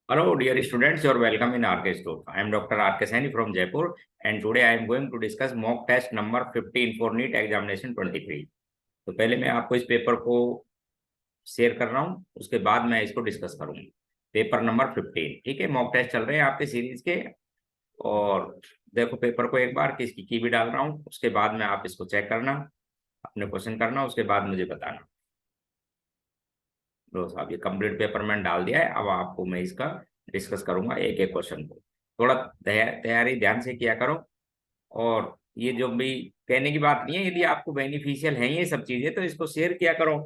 Hello, dear students. You're welcome in RK Store. I am Dr. RK Saini from Jaipur, and today I am going to discuss mock test number 15 for NEET examination 23. तो पहले मैं आपको इस paper को share कर रहा हूँ, उसके बाद मैं इसको डिस्कस करूंगा। पेपर नंबर 15, ठीक है। मॉक टेस्ट चल रहे हैं आपके सीरीज के, और देखो पेपर को एक बार किसकी की भी डाल रहा हूँ, उसके बाद में आप इसको चेक करना, अपने क्वेश्चन करना, उसके बाद मुझे बताना। लो साहब, ये कंप्लीट पेपर मैंने डाल दिया है। अब आपको मैं इसका डिस्कस करूंगा एक एक क्वेश्चन को। थोड़ा तैयारी ध्यान से किया करो। और ये जो भी कहने की बात नहीं है, यदि आपको बेनिफिशियल है ये सब चीजें तो इसको शेयर किया करो,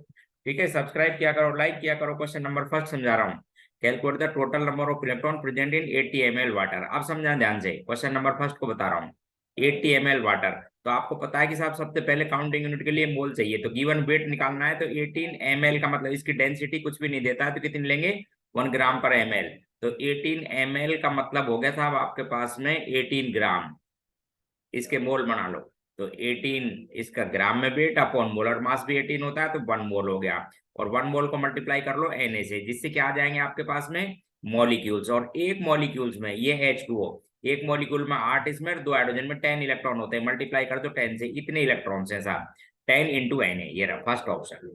ठीक है। सब्सक्राइब किया करो, लाइक किया करो। क्वेश्चन नंबर फर्स्ट समझा रहा हूँ। Calculate the total number of electron present in 80 ml water. अब समझा ध्यान से, क्वेश्चन नंबर फर्स्ट को बता रहा हूँ। 80 ml वाटर, तो आपको पता है कि साहब सबसे पहले काउंटिंग यूनिट के लिए मोल चाहिए, तो गिवन वेट निकालना है। तो 18 ml का मतलब इसकी डेंसिटी कुछ भी नहीं देता है, तो कितनी लेंगे, 1 ग्राम पर ml। तो 18 ml का मतलब हो गया साहब आपके पास में 18 ग्राम। इसके मोल बना लो। तो 18 इसका ग्राम में वेट अपॉन मोलर मास भी 18 होता है, तो 1 मोल हो गया। और 1 मोल को मल्टीप्लाई कर लो Na से, जिससे क्या आ जाएंगे आपके पास में मॉलिक्यूल्स। और एक मॉलिक्यूल्स में ये H2O, एक मॉलिक्यूल में 8, इसमें 2 हाइड्रोजन में 10 इलेक्ट्रॉन होते हैं। मल्टीप्लाई कर दो 10 से, इतने इलेक्ट्रॉन्स हैं साहब, 10 इंटू Na। ये रहा first option.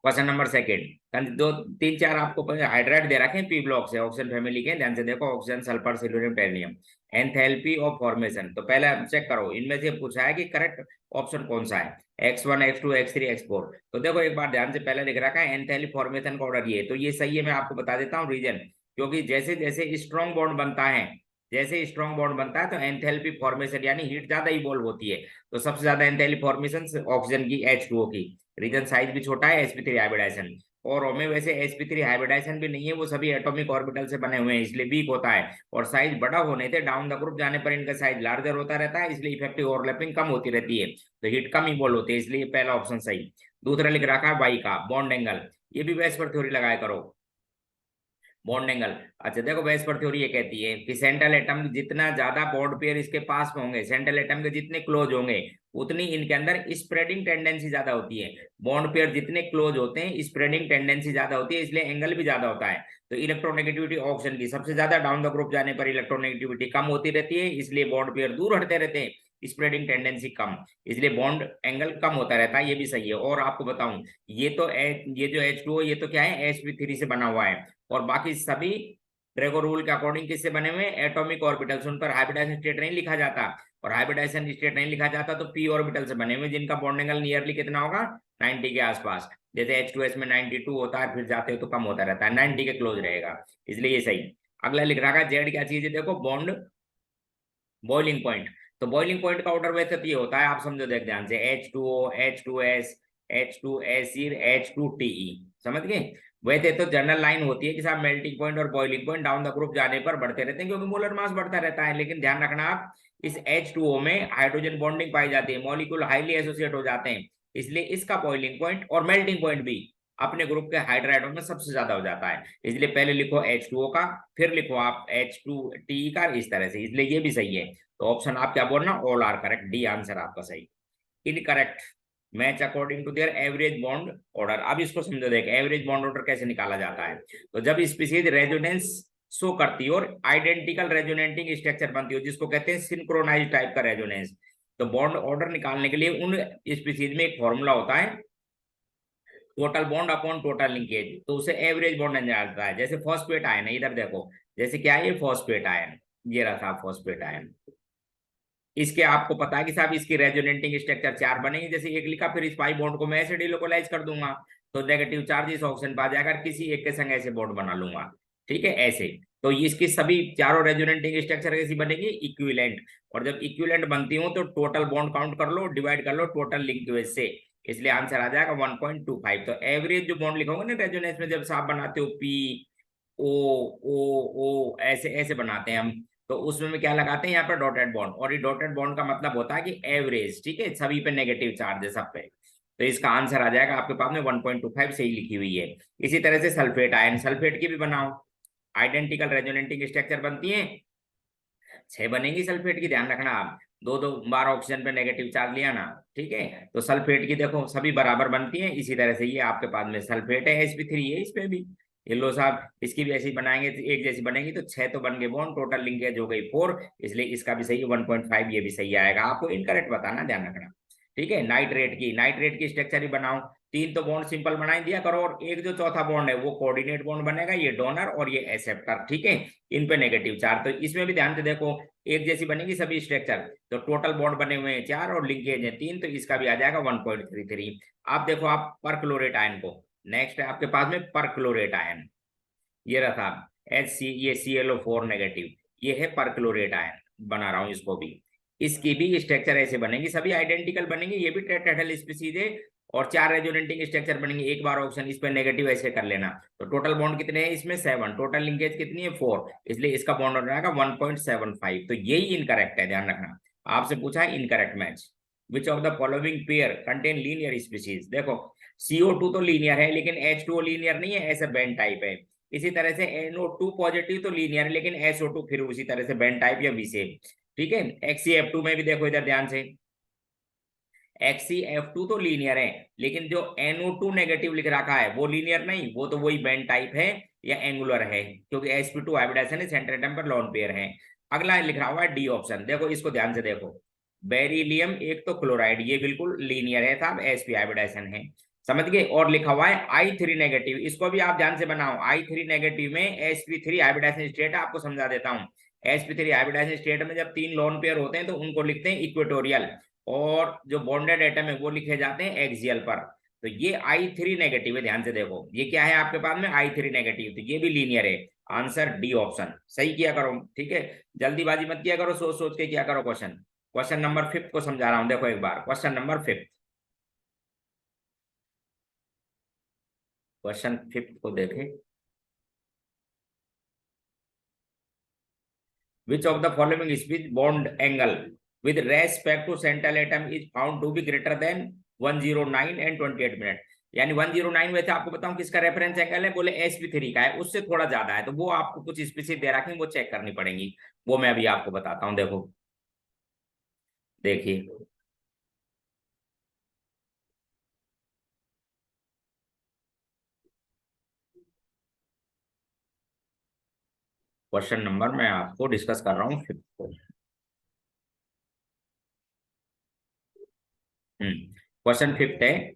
Question number second, दो तीन चार आपको हाइड्राइड दे रखे हैं पी ब्लॉक से, ऑक्सीजन फैमिली के। ध्यान से देखो, ऑक्सीजन, सल्फर, सिल्वर, टेरियम। एंथैल्पी ऑफ फॉर्मेशन, तो पहले चेक करो इनमें से पूछा है कि करेक्ट ऑप्शन कौन सा है, X1, X2, X3, X4। तो देखो एक बार ध्यान से, पहले लिख रखा है एंथैल्पी फॉर्मेशन का ऑर्डर, ये तो ये सही है। मैं आपको बता देता हूँ रीजन, क्योंकि जैसे जैसे स्ट्रॉन्ग बॉन्ड बनता है, जैसे स्ट्रॉन्ग बॉन्ड बनता है तो एंथैल्पी फॉर्मेशन यानी हीट ज्यादा इवॉल्व होती है। तो सबसे ज्यादा एंथैल्पी फॉर्मेशन ऑक्सीजन की, H2O की। रीजन साइज भी छोटा है, sp3 हाइब्रिडाइजेशन। और में वैसे sp3 हाइब्रिडाइजेशन भी नहीं है, वो सभी एटॉमिक ऑर्बिटल से बने हुए हैं, इसलिए वीक होता है। और साइज बड़ा होने से डाउन द ग्रुप जाने पर इनका साइज लार्जर होता रहता है, इसलिए इफेक्टिव ओवरलैपिंग कम होती रहती है, तो हीट कम इवॉल्व होती है, इसलिए पहला ऑप्शन सही। दूसरा लिख रखा है वाई का बॉन्ड एंगल, ये भी बेस पर थ्योरी लगाया करो। बॉन्ड एंगल, अच्छा देखो बेस पर थ्योरी ये कहती है कि सेंट्रल एटम जितना ज्यादा बॉन्ड पेयर इसके पास में होंगे, सेंट्रल एटम के जितने क्लोज होंगे, उतनी इनके अंदर स्प्रेडिंग टेंडेंसी ज्यादा होती है। बॉन्ड पेयर जितने क्लोज होते हैं, स्प्रेडिंग टेंडेंसी ज्यादा होती है, इसलिए एंगल भी ज्यादा होता है। तो इलेक्ट्रोनेगेटिविटी ऑक्सीजन की सबसे ज्यादा, डाउन द ग्रुप जाने पर इलेक्ट्रोनेगेटिविटी कम होती रहती है, इसलिए बॉन्ड पेयर दूर हटते रहते हैं, स्प्रेडिंग टेंडेंसी कम, इसलिए बॉन्ड एंगल कम होता रहता है। ये भी सही है। और आपको बताऊं, ये तो ये जो H2O, ये तो क्या है, sp3 से बना हुआ है। और बाकी सभी ड्रेगो रूल के अकॉर्डिंग किससे बने हुए, एटॉमिक ऑर्बिटल्स, उन पर हाइब्रिडाइजेशन स्टेट नहीं लिखा जाता। और हाइब्रिडाइजेशन स्टेट नहीं लिखा जाता तो पी ऑर्बिटल से बने हुए, जिनका बॉन्ड एंगल नियरली कितना होगा, 90 के आसपास। जैसे H2S में 92 होता है, फिर जाते हो तो कम होता रहता है, 90 के क्लोज रहेगा, इसलिए ये सही। अगला लिख रखा है जेड क्या चीज है, देखो बॉन्ड बॉइलिंग पॉइंट। तो बॉइलिंग पॉइंट का ऑर्डर वैसे तो ये होता है, आप समझो देख ध्यान से, H2O, H2S, H2S, H2TE, समझ गए। वैसे तो जनरल लाइन होती है कि साहब मेल्टिंग पॉइंट और boiling point down the group जाने पर बढ़ते रहते हैं, क्योंकि मोलर मास बढ़ता रहता है। लेकिन ध्यान रखना आप, इस H2O में हाइड्रोजन बॉन्डिंग पाई जाती है, मॉलिक्यूल हाईली एसोसिएट हो जाते हैं, इसलिए इसका बॉइलिंग पॉइंट और मेल्टिंग पॉइंट भी अपने ग्रुप के हाइड्राइडों में सबसे ज्यादा हो जाता है। इसलिए पहले लिखो H2O का, फिर लिखो आप H2TE का, इस तरह से, इसलिए ये भी सही है। तो ऑप्शन आप क्या बोलना, all are correct, D answer आपका सही। Incorrect, match according to their average bond order. अब इसको समझो, देख एवरेज बॉन्ड ऑर्डर कैसे निकाला जाता है। तो जब स्पीसीज रेजोनेंस शो करती है और आइडेंटिकल रेजोनेटिंग स्ट्रक्चर बनती हो, जिसको कहते हैं सिंक्रोनाइज टाइप का रेजोनेंस, तो बॉन्ड ऑर्डर निकालने के लिए उन स्पीसीज में एक फॉर्मूला होता है, total bond upon total linkage, तो उसे एवरेज बॉन्ड बन जाता है। जैसे फॉस्फेट आयन है, इधर देखो, जैसे क्या है ये फॉस्फेट आयन, ये रहा था फॉस्फेट आयन। इसके आपको पता है कि साहब इसकी रेजोनेटिंग स्ट्रक्चर 4 बनेगी, जैसे एक लिखा, फिर इस पाई बॉन्ड को मैं ऐसे डिलोकलाइज कर दूंगा, तो नेगेटिव चार्ज इस ऑक्सीजन पर आ जाएगा, किसी एक के संग ऐसे बॉन्ड बना लूंगा, ठीक है ऐसे। तो इसकी सभी चारों रेजोनेटिंग स्ट्रक्चर कैसी बनेगी, इक्विवेलेंट। और जब इक्विवेलेंट बनती हो तो टोटल बॉन्ड काउंट कर लो, डिवाइड कर लो टोटल लिंकेज से, इसलिए आंसर आ जाएगा 1.25। तो एवरेज जो बॉन्ड लिखोगे ना रेजोनेंस में, जब आप बनाते हो पी ओ ओ ओ, ऐसे ऐसे बनाते हैं हम, तो उसमें में क्या लगाते हैं, यहाँ पर डॉटेड बॉन्ड। और ये डॉटेड बॉन्ड का मतलब होता है कि एवरेज, ठीक है, सभी पे नेगेटिव चार्ज है सब पे। तो इसका आंसर आ जाएगा आपके पास में 1.25, सही लिखी हुई है। इसी तरह से सल्फेट आयन, सल्फेट की भी बनाओ, आइडेंटिकल रेजोनेटिंग स्ट्रक्चर बनती है, 6 बनेगी सल्फेट की, ध्यान रखना आप, दो दो बार ऑक्सीजन पे नेगेटिव चार्ज लिया ना, ठीक है। तो सल्फेट की देखो सभी बराबर बनती है, इसी तरह से ये आपके पास में सल्फेट है, sp3 है इस पे भी, ये लो साहब, इसकी भी ऐसी बनाएंगे तो एक जैसी बनेगी, तो 6 तो बन गए बॉन्ड, टोटल लिंकेज हो गई 4, इसलिए इसका भी सही है 1.5, ये भी सही आएगा। आपको इनकरेक्ट बताना, ध्यान रखना। ठीक है, नाइट्रेट की स्ट्रक्चर ही बनाओ। 3 तो बॉन्ड सिंपल बना ही दिया करो, और एक जो चौथा बॉन्ड है वो कोऑर्डिनेट बॉन्ड बनेगा, ये डोनर और ये एक्सेप्टर। ठीक है, इन पे नेगेटिव चार्ज, तो इसमें भी ध्यान से देखो, एक जैसी बनेगी सभी स्ट्रक्चर, तो टोटल बॉन्ड बने हुए हैं 4 और लिंकेज है 3, तो इसका भी आ जाएगा 1.33। आप देखो आप परक्लोरेट आयन को, नेक्स्ट है आपके पास में परक्लोरेट आयन, ये रहा था ये ClO4 नेगेटिव, ये है परक्लोरेट आयन, बना रहा हूं इसको भी। इसकी भी स्ट्रक्चर ऐसे बनेगी, सभी आइडेंटिकल बनेंगे, ये भी टेट्राहेड्रल स्पीसीज है, और 4 रेजोनेटिंग स्ट्रक्चर बनेंगे। एक बार ऑप्शन इस पर नेगेटिव ऐसे कर लेना, तो टोटल बॉन्ड कितने हैं इसमें 7, टोटल लिंकेज कितनी है 4, इसलिए इसका बॉन्ड हो जाएगा 1.75, तो यही इनकरेक्ट है, ध्यान रखना। आपसे पूछा है incorrect match, which of the following pair contain linear species. देखो CO2 तो लीनियर है, लेकिन H2O लीनियर नहीं है, ऐसे बेंड टाइप है। इसी तरह से NO2 पॉजिटिव तो लीनियर है, लेकिन SO2 फिर उसी तरह से बेंड टाइप या वी शेप। ठीक है, XeF2 में भी देखो इधर ध्यान से, XeF2 तो लीनियर है, लेकिन जो NO2 नेगेटिव लिख रखा है वो लीनियर नहीं, वो तो वही बेंड टाइप है या एंगुलर है, क्योंकि sp2 हाइब्रिडाइजेशन है, सेंटर एटम पर लोन पेयर है। अगला लिख रहा हुआ है डी ऑप्शन, देखो इसको ध्यान से देखो, बेरिलियम एक तो क्लोराइड, ये बिल्कुल लीनियर है साहब, sp हाइब्रिडाइजेशन है, समझ गए। और लिखा हुआ है I3 नेगेटिव, इसको भी आप ध्यान से बनाओ, I3 नेगेटिव में sp3 हाइब्रिडाइजेशन स्टेट है, आपको समझा देता हूँ। sp3 हाइब्रिडाइजेशन स्टेट में जब 3 लोन पेयर होते हैं तो उनको लिखते हैं इक्वेटोरियल, और जो बॉन्डेड एटम है वो लिखे जाते हैं एक्सियल पर। तो ये I3 नेगेटिव है, ध्यान से देखो, ये क्या है आपके पास में I3 नेगेटिव, तो ये भी लीनियर है। आंसर डी ऑप्शन सही किया करो। ठीक है, जल्दीबाजी मत किया करो, सोच सोच के किया करो क्वेश्चन। क्वेश्चन नंबर 5 को समझा रहा हूं, देखो एक बार क्वेश्चन नंबर 5, क्वेश्चन 5 को देखें। Which of the following species bond angle with respect to central atom is found to be greater than 109 and 28 minute. यानी 109 वैसे आपको बताऊं किसका रेफरेंस एंगल है, बोले sp3 का है, उससे थोड़ा ज्यादा है, तो वो आपको कुछ स्पीसीज दे रखी वो चेक करनी पड़ेगी, वो मैं अभी आपको बताता हूं। देखो देखिए, क्वेश्चन नंबर मैं आपको डिस्कस कर रहा हूँ 5 को। क्वेश्चन 5 है,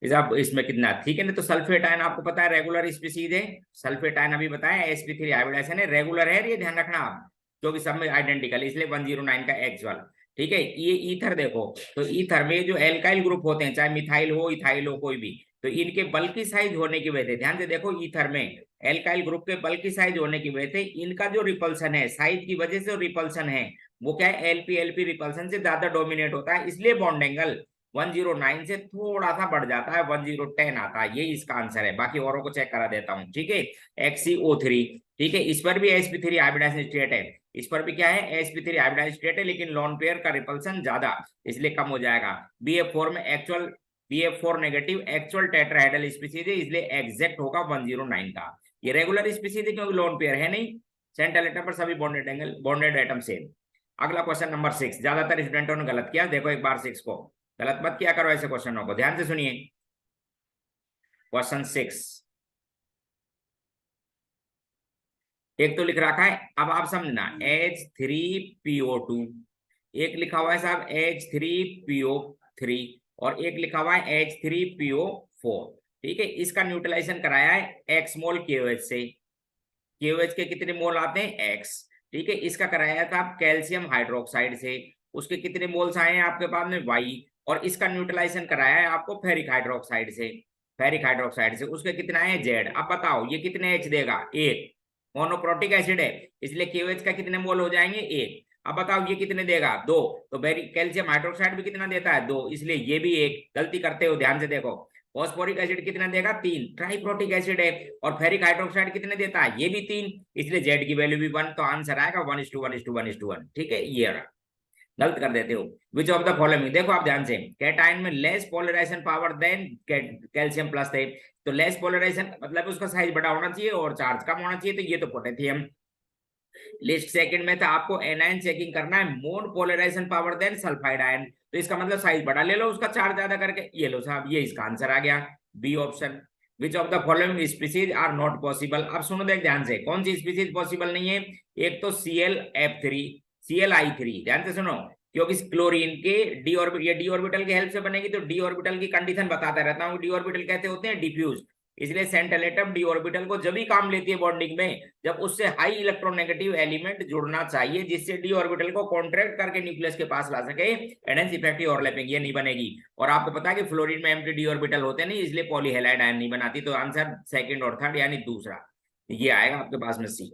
इस आप इसमें कितना ठीक है ना, तो सल्फेट आयन आपको पता है रेगुलर स्पीसीज है, सल्फेट आयन अभी बताया sp3 हाइब्रिडाइजेशन है, रेगुलर है, ये ध्यान रखना आप, क्योंकि सब में आइडेंटिकल, इसलिए 109 का एक्चुअल। ठीक है, ये ईथर देखो, तो ईथर में जो एल्काइल ग्रुप होते हैं, चाहे मिथाइल हो इथाइल हो कोई भी, तो इनके बल्कि साइज होने की वजह से, ध्यान से देखो, ईथर में एल्काइल ग्रुप के बल्कि साइज होने की वजह से इनका जो रिपल्सन है, साइज की वजह से रिपल्सन है, वो क्या है, एलपी एलपी रिपल्सन से ज्यादा डोमिनेट होता है, इसलिए बॉन्ड एंगल 109 से थोड़ा सा बढ़ जाता है, 1010 आता है, ये इसका आंसर है। बाकी औरों को चेक करा देता हूं। ठीक है, XeO3, ठीक है, इस पर भी sp3 हाइब्रिडाइजेशन स्टेट है, इस पर भी क्या है, sp3 हाइब्रिडाइजेशन स्टेट है, लेकिन लॉन पेयर का रिपल्सन ज्यादा, इसलिए कम हो जाएगा। BF4 में actual, BF4 negative actual tetrahedral species है, इसलिए एग्जैक्ट होगा 109 का। ये रेगुलर स्पीसीज है क्योंकि लॉन पेयर है नहीं, सेंट्रल एटम पर सभी bonded angle, bonded atom same. अगला क्वेश्चन नंबर 6, ज्यादातर स्टूडेंटों ने गलत किया, देखो एक बार 6 को, गलत मत किया करो ऐसे क्वेश्चनों को, ध्यान से सुनिए। क्वेश्चन 6, एक तो लिख रखा है, अब आप समझना, H3PO2, एक लिखा हुआ है साहब H3PO3, और एक लिखा हुआ है H3PO4। ठीक है, इसका न्यूट्रलाइजेशन कराया है x मोल KOH से, KOH के कितने मोल आते हैं x। ठीक है, इसका कराया था आप कैल्शियम हाइड्रोक्साइड से, उसके कितने मोल्स आए हैं आपके पास में y, और इसका न्यूट्रलाइजेशन कराया है आपको फेरिक हाइड्रोक्साइड से, फेरिक हाइड्रोक्साइड से, उसके कितना है z। अब बताओ ये कितने H देगा, एक, मोनोप्रोटिक एसिड है, इसलिए KOH का कितने मोल हो जाएंगे, एक। अब बताओ ये कितने देगा, दो, तो कैल्शियम हाइड्रोक्साइड भी कितना देता है, दो, इसलिए ये भी एक। गलती करते हो, ध्यान से देखो, फॉस्फोरिक एसिड कितना देगा, 3, ट्राइप्रोटिक एसिड है, और फेरिक हाइड्रोक्साइड कितने देता है, ये भी 3, इसलिए जेड की वैल्यू भी 1, तो आंसर आएगा 1:1:1:1। ठीक है, ये रहा, गलत कर देते हो। विच ऑफ द फॉलोइंग, देखो आप ध्यान से, कैटायन में less polarization power than calcium plus थे, तो लेस पोलराइजेशन मतलब उसका साइज बड़ा होना चाहिए और चार्ज कम होना चाहिए, तो ये तो पोटेशियम। लिस्ट सेकंड में था आपको एनायन चेकिंग करना है, more polarisation power than sulphide ion, तो इसका मतलब साइज बड़ा ले लो, उसका चार्ज ज्यादा करके, ये लो साहब, ये इसका आंसर आ गया, B option. Which of the following species are not possible. अब सुनो देख ध्यान से, कौन सी स्पीसीज पॉसिबल नहीं है। एक तो ClF3, Cli3, ध्यान से सुनो, क्योंकि क्लोरीन के डी ऑर्बिटल, ये डी ऑर्बिटल की हेल्प से बनेगी, तो डी ऑर्बिटल की कंडीशन बताता रहता हूँ। डी ऑर्बिटल कैसे होते हैं, डिफ्यूज, इसलिए सेंट्रल एटम डी ऑर्बिटल को जब भी काम लेती है बॉन्डिंग में, जब उससे हाई इलेक्ट्रोनेगेटिव एलिमेंट जुड़ना चाहिए, जिससे डी ऑर्बिटल को कॉन्ट्रैक्ट करके न्यूक्लियस के पास ला सके, एडेंस इफेक्टिव ओवरलैपिंग ये नहीं बनेगी। और आपको पता है कि फ्लोरीन में एम्प्टी डी ऑर्बिटल होते नहीं, इसलिए पॉलीहेलाइड आयन नहीं बनाती। तो आंसर सेकंड और थर्ड यानी दूसरा ये आएगा आपके पास में सी।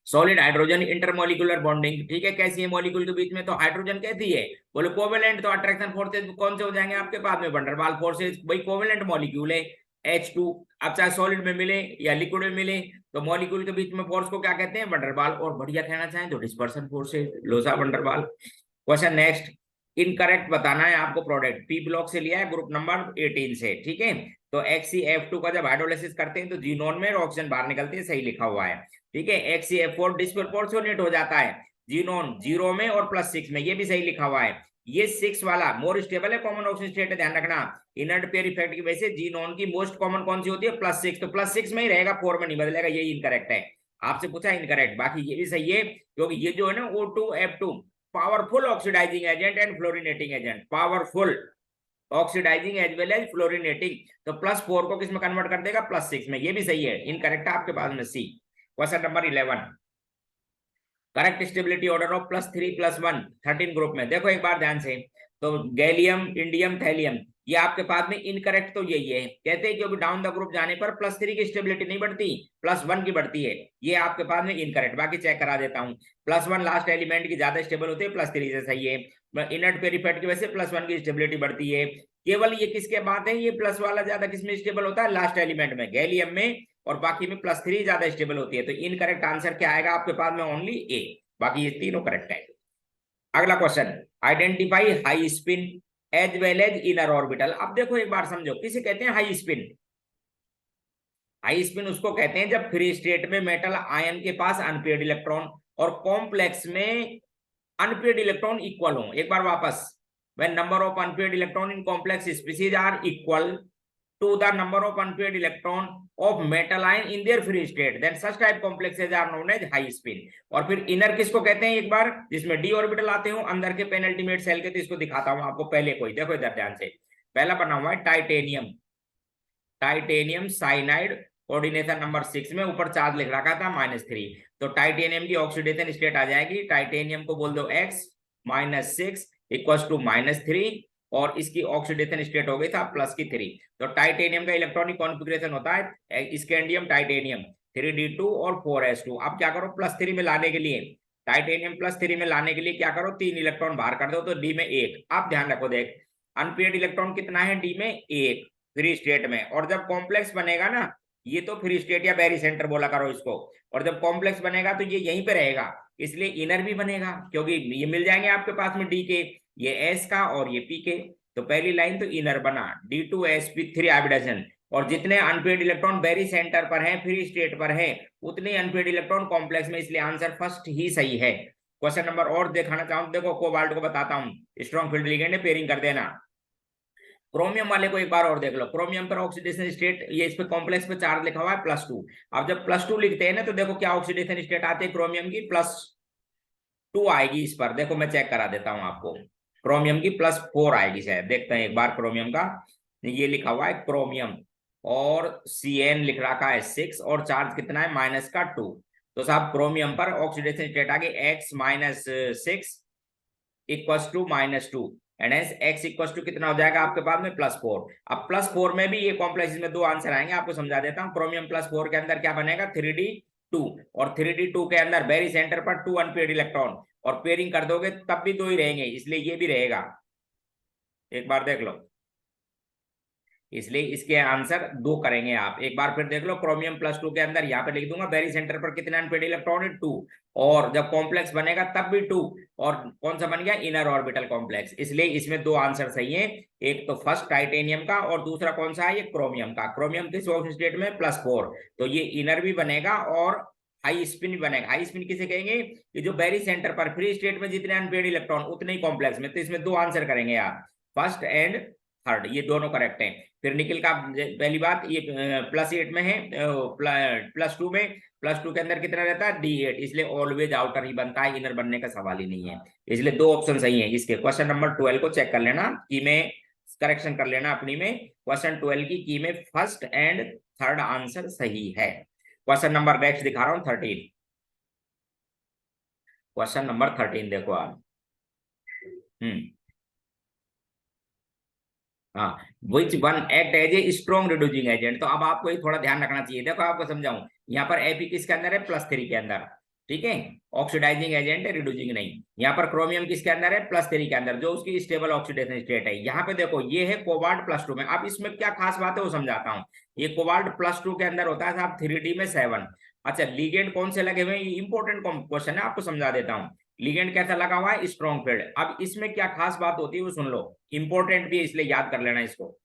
सॉलिड हाइड्रोजन इंटरमोलिकुलर बॉन्डिंग, ठीक है, कैसी है मॉलिक्यूल के बीच में, तो हाइड्रोजन कैसी है, बोले कोवेलेंट, तो अट्रैक्शन फोर्सेज कौन से हो जाएंगे आपके पास में, वंडरवाल फोर्सेज, भाई कोवेलेंट मॉलिक्यूल है H2। अब चाहे सॉलिड में मिले या लिक्विड में मिले, तो मॉलिक्यूल के बीच में फोर्स को क्या कहते हैं, वंडरवाल, और बढ़िया कहना चाहें तो dispersion forces, Losar van der Waals. Question next, incorrect बताना है आपको। प्रोडक्ट पी ब्लॉक से लिया है, ग्रुप नंबर 18 से, ठीक है। तो HCF2 का जब हाइड्रोलिसिस करते हैं तो जीनोन में ऑक्सीजन बाहर निकलती है, सही लिखा हुआ है, ठीक है। HCF4 डिस्प्रोपोर्शनेट हो जाता है जीनोन 0 में और +6 में, ये भी सही लिखा हुआ है। ये 6 वाला मोर स्टेबल है, कॉमन ऑक्सीजन स्टेट है, ध्यान रखना। इनर्ट पेयर इफेक्ट की वजह से जीनोन की मोस्ट कॉमन कौन सी होती है, +6, तो +6 में ही रहेगा, 4 में नहीं बदलेगा, ये इनकरेक्ट है। आपसे पूछा इनकरेक्ट, बाकी ये भी सही है, क्योंकि ये जो है ना O2F2 powerful oxidizing agent and fluorinating agent, powerful oxidizing as well as fluorinating, तो +4 को किस में कन्वर्ट कर देगा, +6 में, ये भी सही है, इनकरेक्ट है आपके पास में C. Question number 11, correct stability order of +3+1 13 group में, देखो एक बार ध्यान से, तो गैलियम, इंडियम, थैलियम, ये आपके पास में इनकरेक्ट तो यही है, कहते हैं क्योंकि डाउन द ग्रुप जाने पर +3 की स्टेबिलिटी नहीं बढ़ती, +1 की बढ़ती है, ये आपके पास में इनकरेक्ट। बाकी चेक करा देता हूँ, +1 लास्ट एलिमेंट की ज्यादा स्टेबल होती है, +3 से सही है। इनर्ट पेयर इफेक्ट की वजह से +1 की स्टेबिलिटी बढ़ती है। केवल ये किसके बात है, ये प्लस वाला ज्यादा किसमें स्टेबल होता है, लास्ट एलिमेंट में, गैलियम में, और बाकी में +3 ज्यादा स्टेबल होती है। तो इनकरेक्ट आंसर क्या आएगा आपके पास में, ओनली ए, बाकी ये तीनों करेक्ट है। अगला question, identify high spin as well as inner orbital. अब देखो एक बार समझो, किसे कहते हैं हाई स्पिन, हाई स्पिन उसको कहते हैं जब फ्री स्टेट में मेटल आयन के पास अनपेयर्ड इलेक्ट्रॉन और कॉम्प्लेक्स में अनपेयर्ड इलेक्ट्रॉन इक्वल हो। एक बार वापस, when number of unpaired electron in complex species are equal to the number of unpaired electron of metal ion in their free state, then such type complexes are known as high spin। और फिर inner किसको कहते हैं, एक बार जिसमें D orbital आते हो अंदर के पेनल्टीमेट सेल के, तो इसको दिखाता हूं आपको पहले कोई, देखो इधर ध्यान से, पहला बना हुआ है titanium, titanium cyanide, coordination number 6 में ऊपर चार्ज लिख रखा था -3, तो टाइटेनियम की ऑक्सीडेशन स्टेट आ जाएगी, टाइटेनियम को बोल दो X -6 इक्वल्स टू -3, और इसकी ऑक्सीडेशन स्टेट हो गई था +3। तो टाइटेनियम का इलेक्ट्रॉनिक कॉन्फ़िगरेशन होता है स्कैंडियम टाइटेनियम 3D2 और 4s2। अब क्या करो, +3 में लाने के लिए, टाइटेनियम +3 में लाने के लिए क्या करो, 3 इलेक्ट्रॉन बाहर कर दो, तो डी में 1। आप ध्यान रखो, देख अनपेयर्ड इलेक्ट्रॉन कितना है, डी में 1 फ्री स्टेट में, और जब कॉम्प्लेक्स बनेगा ना, ये तो फ्री स्टेट या बैरी सेंटर बोला करो इसको, और जब कॉम्प्लेक्स बनेगा तो ये यहीं पे रहेगा, इसलिए इनर भी बनेगा, क्योंकि ये मिल जाएंगे आपके पास में डी के, ये एस का और ये पी के, तो पहली लाइन तो इनर बना D2sp3 हाइब्रिडेशन, और जितने अनपेयर्ड इलेक्ट्रॉन बैरी सेंटर पर हैं, फ्री स्टेट पर हैं, उतने अनपेयर्ड इलेक्ट्रॉन कॉम्प्लेक्स में, इसलिए आंसर फर्स्ट ही सही है। क्वेश्चन नंबर और दिखाना चाहूँ, देखो कोबाल्ट को बताता हूँ, स्ट्रॉन्ग फील्ड लिगेंड, पेयरिंग कर देना। क्रोमियम वाले को एक बार और देख लो, क्रोमियम पर ऑक्सीडेशन स्टेट, ये इस पे कॉम्प्लेक्स पे चार्ज लिखा हुआ है +2। अब जब +2 लिखते हैं ना, तो देखो क्या ऑक्सीडेशन स्टेट आती है क्रोमियम की, +2 आएगी इस पर, देखो मैं चेक करा देता हूं आपको, क्रोमियम की +4 आएगी शायद, देखते हैं एक बार क्रोमियम का, ये लिखा हुआ है क्रोमियम, और Cn लिख रखा है 6, और चार्ज कितना है -2, तो साहब क्रोमियम पर ऑक्सीडेशन स्टेट आ गई X -6 equals to -2, and hence x equals to कितना हो जाएगा आपके पास में +4। अब +4 में भी ये कॉम्प्लेक्स में 2 आंसर आएंगे, आपको समझा देता हूं। क्रोमियम +4 के अंदर क्या बनेगा, 3D2, और 3D2 के अंदर वेरी सेंटर पर 2 अनपेयर्ड इलेक्ट्रॉन, और पेयरिंग कर दोगे तब भी 2 ही रहेंगे, इसलिए ये भी रहेगा, एक बार देख लो, इसलिए इसके आंसर 2 करेंगे आप। एक बार फिर देख लो, क्रोमियम +2 के अंदर यहाँ पे लिख दूंगा, वेरी सेंटर पर कितने अनपेयर्ड इलेक्ट्रॉन है, 2, और जब कॉम्प्लेक्स बनेगा तब भी 2, और कौन सा बन गया, इनर ऑर्बिटल कॉम्प्लेक्स, इसलिए इसमें 2 आंसर सही है, एक तो फर्स्ट टाइटेनियम का, और दूसरा कौन सा है, ये क्रोमियम का। क्रोमियम किस ऑक्सीजन स्टेट में, +4, तो ये इनर भी बनेगा और हाई स्पिन भी बनेगा। हाई स्पिन किसे कहेंगे, कि जो वेरी सेंटर पर फ्री स्टेट में जितने अनपेयर्ड इलेक्ट्रॉन उतने ही कॉम्प्लेक्स में, तो इसमें 2 आंसर करेंगे आप, फर्स्ट एंड थर्ड, ये दोनों करेक्ट हैं। फिर निकिल का पहली बात ये +8 में है, +2 में, +2 के अंदर कितना रहता है D8, इसलिए ऑलवेज आउटर ही बनता है, इनर बनने का सवाल ही नहीं है। इसलिए दो ऑप्शन सही है इसके। क्वेश्चन नंबर 12 को चेक कर लेना की में, करेक्शन कर लेना अपनी में। क्वेश्चन 12 की में फर्स्ट एंड थर्ड आंसर सही है। क्वेश्चन नंबर नेक्स्ट दिखा रहा हूं 13। क्वेश्चन नंबर 13 देखो आप। हाँ, which one act as a strong reducing agent. तो अब आपको ये थोड़ा ध्यान रखना चाहिए। देखो आपको समझाऊं, यहाँ पर एपी किसके अंदर है, +3 के अंदर, ठीक है, ऑक्सीडाइजिंग एजेंट है, रिड्यूसिंग नहीं। यहाँ पर क्रोमियम किसके अंदर है, +3 के अंदर, जो उसकी स्टेबल ऑक्सीडेशन स्टेट है। यहाँ पे देखो ये है कोबाल्ट +2 में। अब इसमें क्या खास बात है वो समझाता हूँ। ये कोबाल्ट +2 के अंदर होता है साहब 3D में 7। अच्छा, लिगेंड कौन से लगे हुए हैं, ये इंपॉर्टेंट क्वेश्चन है, आपको समझा देता हूँ। लिगेंड कैसा लगा हुआ है, स्ट्रॉन्ग फील्ड। अब इसमें क्या खास बात होती है वो सुन लो, इंपॉर्टेंट भी है इसलिए याद कर लेना इसको।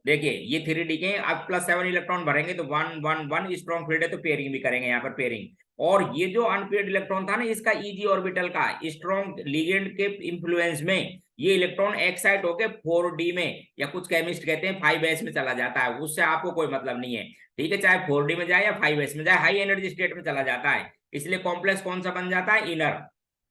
देखिए ये 3D के, अब +7 इलेक्ट्रॉन भरेंगे तो 1 1 1 स्ट्रॉन्ग फील्ड है, तो पेयरिंग भी करेंगे यहाँ पर पेयरिंग। और ये जो अनपेयर्ड इलेक्ट्रॉन था ना, इसका Eg ऑर्बिटल का स्ट्रॉन्ग लिगेंड के इंफ्लुएंस में ये इलेक्ट्रॉन एक्साइट होके 4D में, या कुछ केमिस्ट कहते हैं 5s में चला जाता है। उससे आपको कोई मतलब नहीं है, ठीक है, चाहे 4D में जाए या 5s में जाए, हाई एनर्जी स्टेट में चला जाता है। इसलिए कॉम्प्लेक्स कौन सा बन जाता है, इनर।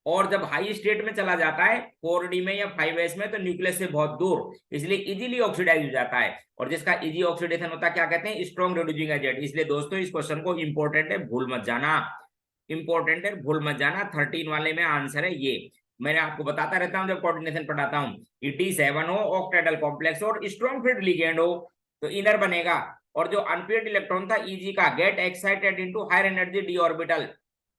और जब हाई स्टेट में चला जाता है 4D में या 5s में, तो न्यूक्लियस से बहुत दूर, इसलिए इजीली ऑक्सीडाइज हो जाता है। और जिसका इजी ऑक्सीडेशन होता है क्या कहते हैं, स्ट्रॉन्ग रिड्यूसिंग एजेंट। इसलिए दोस्तों इस क्वेश्चन को इंपॉर्टेंट है, भूल मत जाना, इंपॉर्टेंट है, भूल मत जाना। 13 वाले में आंसर है ये। मैंने आपको बताता रहता हूं जब कोऑर्डिनेशन पढ़ाता हूं, T7 हो, ऑक्टेडल कॉम्प्लेक्स और स्ट्रॉन्ग फील्ड लिगेंड हो, तो इनर बनेगा। और जो अनपेयर्ड इलेक्ट्रॉन था Eg का, get excited into higher energy d orbital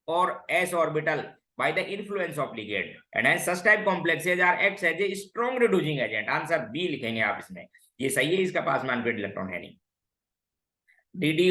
और s orbital by the influence of ligand and hence such type complexes are acts as a strong reducing agent। Answer B लिखेंगे आप इसमें, ये सही है, इसका पास में अनपेयर्ड इलेक्ट्रॉन है नहीं। D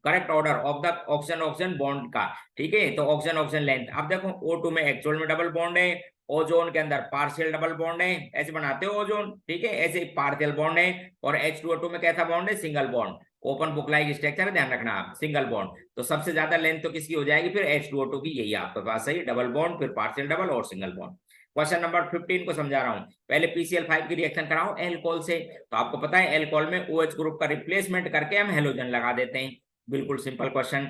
correct order of the oxygen oxygen bond का, ठीक है, तो ऑक्सीजन ऑक्सीजन लेंथ। अब देखो O2 में एक्चुअल में डबल बॉन्ड है, ओजोन के अंदर पार्शियल डबल बॉन्ड है, ऐसे बनाते हो ओजोन, ठीक है, ऐसे पार्शियल बॉन्ड है। और H2O2 में कैसा बॉन्ड है, single bond, open book like structure है, ध्यान रखना आप, सिंगल बॉन्ड। तो सबसे ज्यादा लेंथ तो किसकी हो जाएगी फिर, H2O2 की, यही आपके पास सही, डबल बॉन्ड, फिर पार्शियल डबल और सिंगल बॉन्ड। क्वेश्चन नंबर 15 को समझा रहा हूं। पहले PCl5 की रिएक्शन कराओ एल्कोहल से। तो आपको पता है एल्कोहल में OH ग्रुप का रिप्लेसमेंट करके हम हेलोजन लगा देते हैं, बिल्कुल सिंपल क्वेश्चन।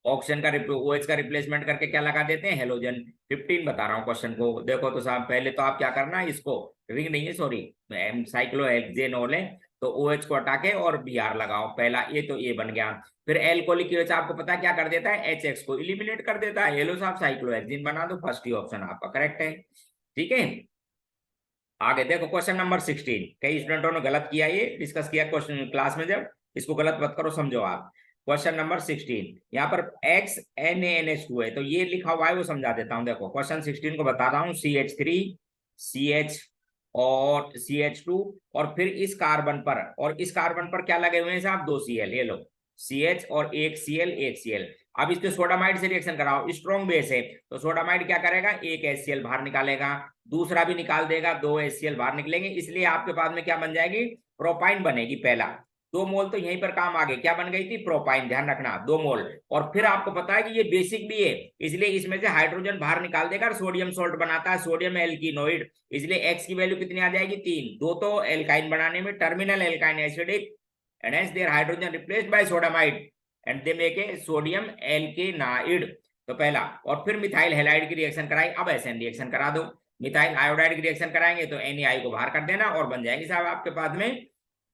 ऑक्सीजन का OH का रिप्लेसमेंट करके क्या लगा देते हैं, हेलोजन। 15 बता रहा हूँ क्वेश्चन को, देखो तो साहब पहले तो आप क्या करना है, इसको रिंग नहीं है सॉरी, साइक्लोहेक्सेनोल है, तो OH को हटा के और Br लगाओ, पहला ये तो ये बन गया। फिर एल्कोहलिक OH आपको पता है क्या कर देता है, HX को इलिमिनेट कर देता है, ये लो साहब साइक्लोहेक्सिन बना दो, फर्स्ट ही ऑप्शन आपका करेक्ट है, ठीक है। आगे देखो क्वेश्चन नंबर 16, कई स्टूडेंटों ने गलत किया, ये डिस्कस किया क्वेश्चन क्लास में, जब इसको गलत मत करो, समझो आप। क्वेश्चन नंबर 16, यहाँ पर XNaNH2 है, तो ये लिखा हुआ है वो समझा देता हूँ। देखो क्वेश्चन 16 को बता रहा हूँ, CH3 CH और CH2, और फिर इस कार्बन पर, और इस कार्बन पर क्या लगे हुए हैं साहब, 2 Cl, ये लो CH और एक Cl। अब इसके सोडामाइड से रिएक्शन कराओ, स्ट्रॉन्ग बेस है, तो सोडामाइड क्या करेगा, एक HCl बाहर निकालेगा, दूसरा भी निकाल देगा, 2 HCl बाहर निकलेंगे, इसलिए आपके पास में क्या बन जाएगी, प्रोपाइन बनेगी। पहला 2 मोल तो यहीं पर काम आ गए, क्या बन गई थी, प्रोपाइन, ध्यान रखना 2 मोल। और फिर आपको पता है कि ये बेसिक भी है, इसलिए इसमें से हाइड्रोजन बाहर निकाल देगा और सोडियम सोल्ट बनाता है, सोडियम एल्किनोइड, इसलिए एक्स की वैल्यू कितनी आ जाएगी, 3। 2 तो एल्काइन बनाने में, terminal alkyne acidic, and hence their hydrogen replaced by sodamide and they make a sodium alkanoid। तो पहला, और फिर मिथाइल हैलाइड की रिएक्शन कराई, अब एसएन रिएक्शन करा दो, मिथाइल आयोडाइड की रिएक्शन कराएंगे तो NaI को बाहर कर देना, और बन जाएगी साहब आपके पास में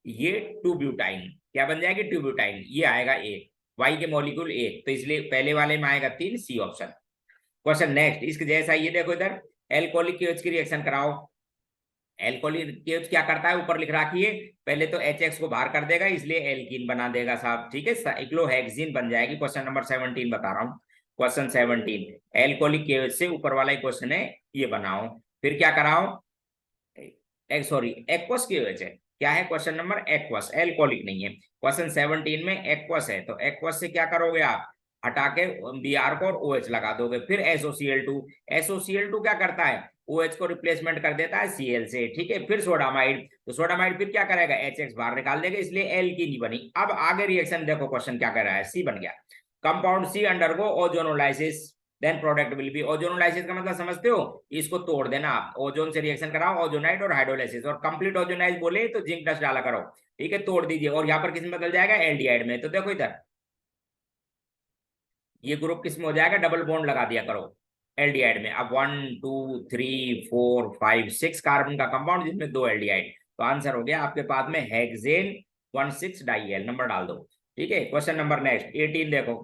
ये 2 ब्यूटाइन, क्या बन जाएगी, 2 ब्यूटाइन, ये आएगा एक, Y के मॉलिक्यूल एक, तो इसलिए पहले वाले में आएगा 3, C ऑप्शन। क्वेश्चन नेक्स्ट इसके जैसा, ये देखो इधर एल्कोहलिक KOH की रिएक्शन कराओ। एल्कोहलिक KOH क्या करता है, ऊपर लिख रखिए, पहले तो HX को बाहर कर देगा, इसलिए एल्कीन बना देगा साहब, ठीक है, साइक्लोहेक्सिन बन जाएगी। क्वेश्चन नंबर 17 बता रहा हूँ, क्वेश्चन 17 एल्कोहलिक KOH से ऊपर वाला ही क्वेश्चन है, ये बनाओ। फिर क्या कराओ, सॉरी एक्वस KOH है, क्या है क्वेश्चन नंबर, एक्वस, एल्कोहलिक नहीं है। क्वेश्चन 17 में एक्वस है, तो एक्वस से क्या करोगे आप, हटा के Br को और OH लगा दोगे। फिर SOCl2 क्या करता है, OH को रिप्लेसमेंट कर देता है Cl से, ठीक है। फिर सोडामाइड, तो सोडामाइड फिर क्या करेगा, HX बाहर निकाल देगा, इसलिए एल्कीन बनी। अब आगे रिएक्शन देखो, क्वेश्चन क्या कर रहा है, C बन गया। Compound C undergo ozonolysis, then product will be ozonolysis का मतलब समझते हो, इसको तोड़ देना आप, ओजोन से रिएक्शन कराओ, ओजोनाइड और हाइड्रोलाइसिस, और कंप्लीट ओजोनाइज बोले तो जिंक डस्ट डाला करो, ठीक है, तोड़ दीजिए, और यहाँ पर किस में बदल जाएगा, एल्डिहाइड में। तो देखो इधर ये ग्रुप किस में हो जाएगा, डबल बॉन्ड लगा दिया करो एल्डिहाइड में। अब 1 2 3 4 5 6 कार्बन का कंपाउंड जिसमें 2 एल्डिहाइड, तो आंसर हो गया आपके पास में हेक्सेन 16 डाइएल, नंबर डाल दो। ठीक है, क्वेश्चन नंबर नेक्स्ट 18 देखो,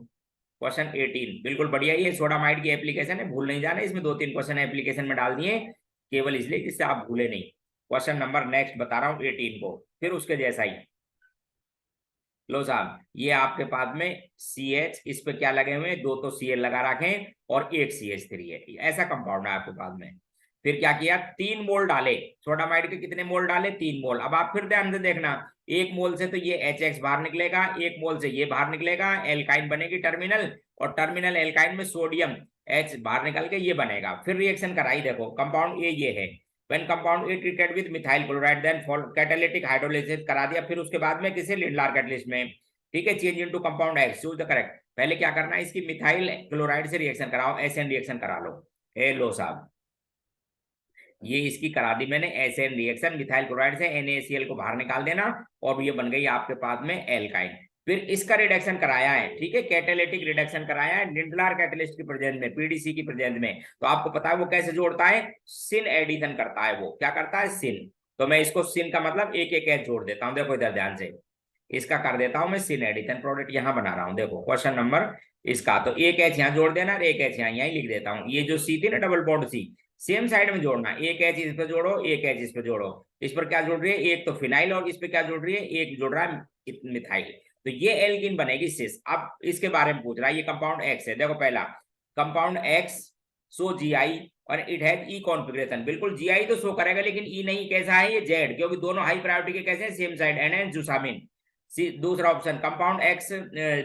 क्वेश्चन 18 बिल्कुल बढ़िया, ये सोडामाइड की एप्लीकेशन है, भूल नहीं जाना, इसमें 2 3 क्वेश्चन एप्लीकेशन में डाल दिए केवल इसलिए जिससे आप भूले नहीं। क्वेश्चन नंबर नेक्स्ट बता रहा हूँ 18 को, फिर उसके जैसा ही। लो साहब, ये आपके पास में CH, इस पे क्या लगे हुए हैं, 2 तो Cl लगा रखे हैं और 1 CH3 है, ऐसा कंपाउंड है आपके पास में। फिर क्या किया, 3 मोल डाले सोडामाइड के, कितने मोल डाले, 3 मोल। अब आप फिर ध्यान से देखना, 1 मोल से तो ये HX बाहर निकलेगा, 1 मोल से ये बाहर निकलेगा, एल्काइन बनेगी टर्मिनल, और टर्मिनल एल्काइन में सोडियम H बाहर निकल के ये बनेगा। फिर रिएक्शन कराई, देखो कंपाउंड ये है, when compound A treated with methyl chloride then for catalytic hydrolysis करा दिया, फिर उसके बाद में किसे, लिडलार कैटलिस्ट में, ठीक है, change into compound X, choose the correct. पहले क्या करना है, इसकी मिथाइल क्लोराइड से रिएक्शन कराओ, एसएन रिएक्शन करा लो। ए लो साहब, ये इसकी करा दी मैंने एसएन रिएक्शन, मिथाइल क्लोराइड से NaCl को बाहर निकाल देना, और ये बन गई आपके पास में एल्काइन। फिर इसका रिडक्शन कराया है, ठीक है, कैटालिटिक रिडक्शन कराया है लिंडलार कैटलिस्ट की प्रेजेंस में, पीडीसी की प्रेजेंस में। तो आपको पता है वो कैसे जोड़ता है, सिन एडिशन करता है, वो क्या करता है, सिन। तो मैं इसको सिन का मतलब एक एक एच जोड़ देता हूं, देखो इधर ध्यान से, इसका कर देता हूं मैं सिन एडिशन प्रोडक्ट, यहां बना रहा हूं, देखो क्वेश्चन नंबर इसका, तो एक एच यहां जोड़ देना और एक एच यहां लिख देता हूं। ये जो सी थी ना double bond C, same side में जोड़ना, एक एच इस पे जोड़ो, एक एच इस पे जोड़ो। इस पर क्या जोड़ रही है, एक तो फिनाइल, और इस पे क्या जोड़ रही है, एक जोड़ रहा है मिथाइल, तो ये एल्किन बनेगी सिस। अब इसके बारे में पूछ रहा है, ये कंपाउंड एक्स है, देखो पहला कंपाउंड एक्स सो जीआई और इट हैज ई कॉन्फिगरेशन, बिल्कुल जीआई तो शो करेगा, लेकिन ई नहीं, कैसा है ये, जेड, क्योंकि दोनों हाई प्रायोरिटी के कैसे हैं, सेम साइड, एन जुसामिन। दूसरा option compound X,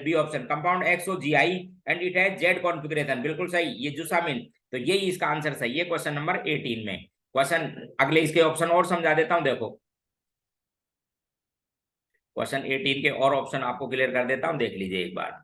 B option compound X ओ जीआई and it has Z configuration, बिल्कुल सही, ये जुसामिन। तो ये इसका आंसर सही है क्वेश्चन नंबर 18 में। क्वेश्चन अगले इसके ऑप्शन और समझा देता हूं, देखो क्वेश्चन 18 के और ऑप्शन आपको क्लियर कर देता हूं, देख लीजिए एक बार।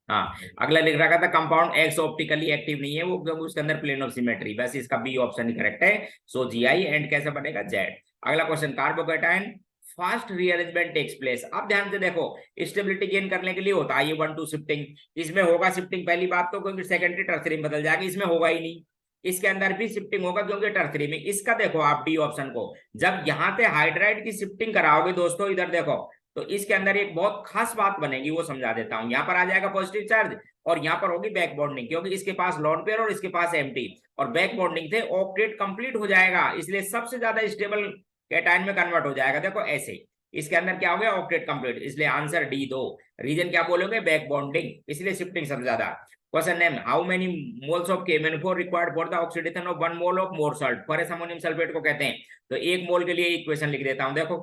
हाँ, अगला लिख रखा था कंपाउंड एक्स ऑप्टिकली एक्टिव नहीं है वो, क्योंकि उसके अंदर प्लेन ऑफ सिमेट्री, बस इसका बी ऑप्शन ही करेक्ट है, सो जीआई एंड कैसे बनेगा, जेड। अगला question, carbocation fast rearrangement takes place. अब ध्यान से देखो, स्टेबिलिटी गेन करने के लिए होता है ये 1 2 शिफ्टिंग, इसमें होगा शिफ्टिंग, पहली बात तो क्योंकि सेकेंडरी टर्सरी में बदल जाएगा, इसमें होगा ही नहीं। इसके अंदर भी शिफ्टिंग होगा क्योंकि टर्सरी में, इसका देखो आप डी ऑप्शन को, जब यहां से हाइड्राइड की शिफ्टिंग कराओगे दोस्तों, इधर देखो, तो इसके अंदर एक बहुत खास बात बनेगी, वो समझा देता हूं। यहाँ पर आ जाएगा पॉजिटिव चार्ज, और यहाँ पर होगी बैक बॉन्डिंग, क्योंकि इसके पास लॉन पेयर और इसके पास एम्प्टी, और बैक बॉन्डिंग थे ऑक्टेट कंप्लीट हो जाएगा, इसलिए सबसे ज्यादा स्टेबल कैटायन में कन्वर्ट हो जाएगा। देखो ऐसे इसके अंदर क्या हो गया, ऑक्टेट कंप्लीट, इसलिए आंसर डी दो। रीजन क्या बोलोगे, बैक बॉन्डिंग, इसलिए शिफ्टिंग सबसे ज्यादा। Question name, how many moles of KMnO4 required for the oxidation of 1 mole of more salt, forces ammonium sulphate को कहते हैं। तो 1 मोल के लिए इक्वेशन लिख देता हूं, देखो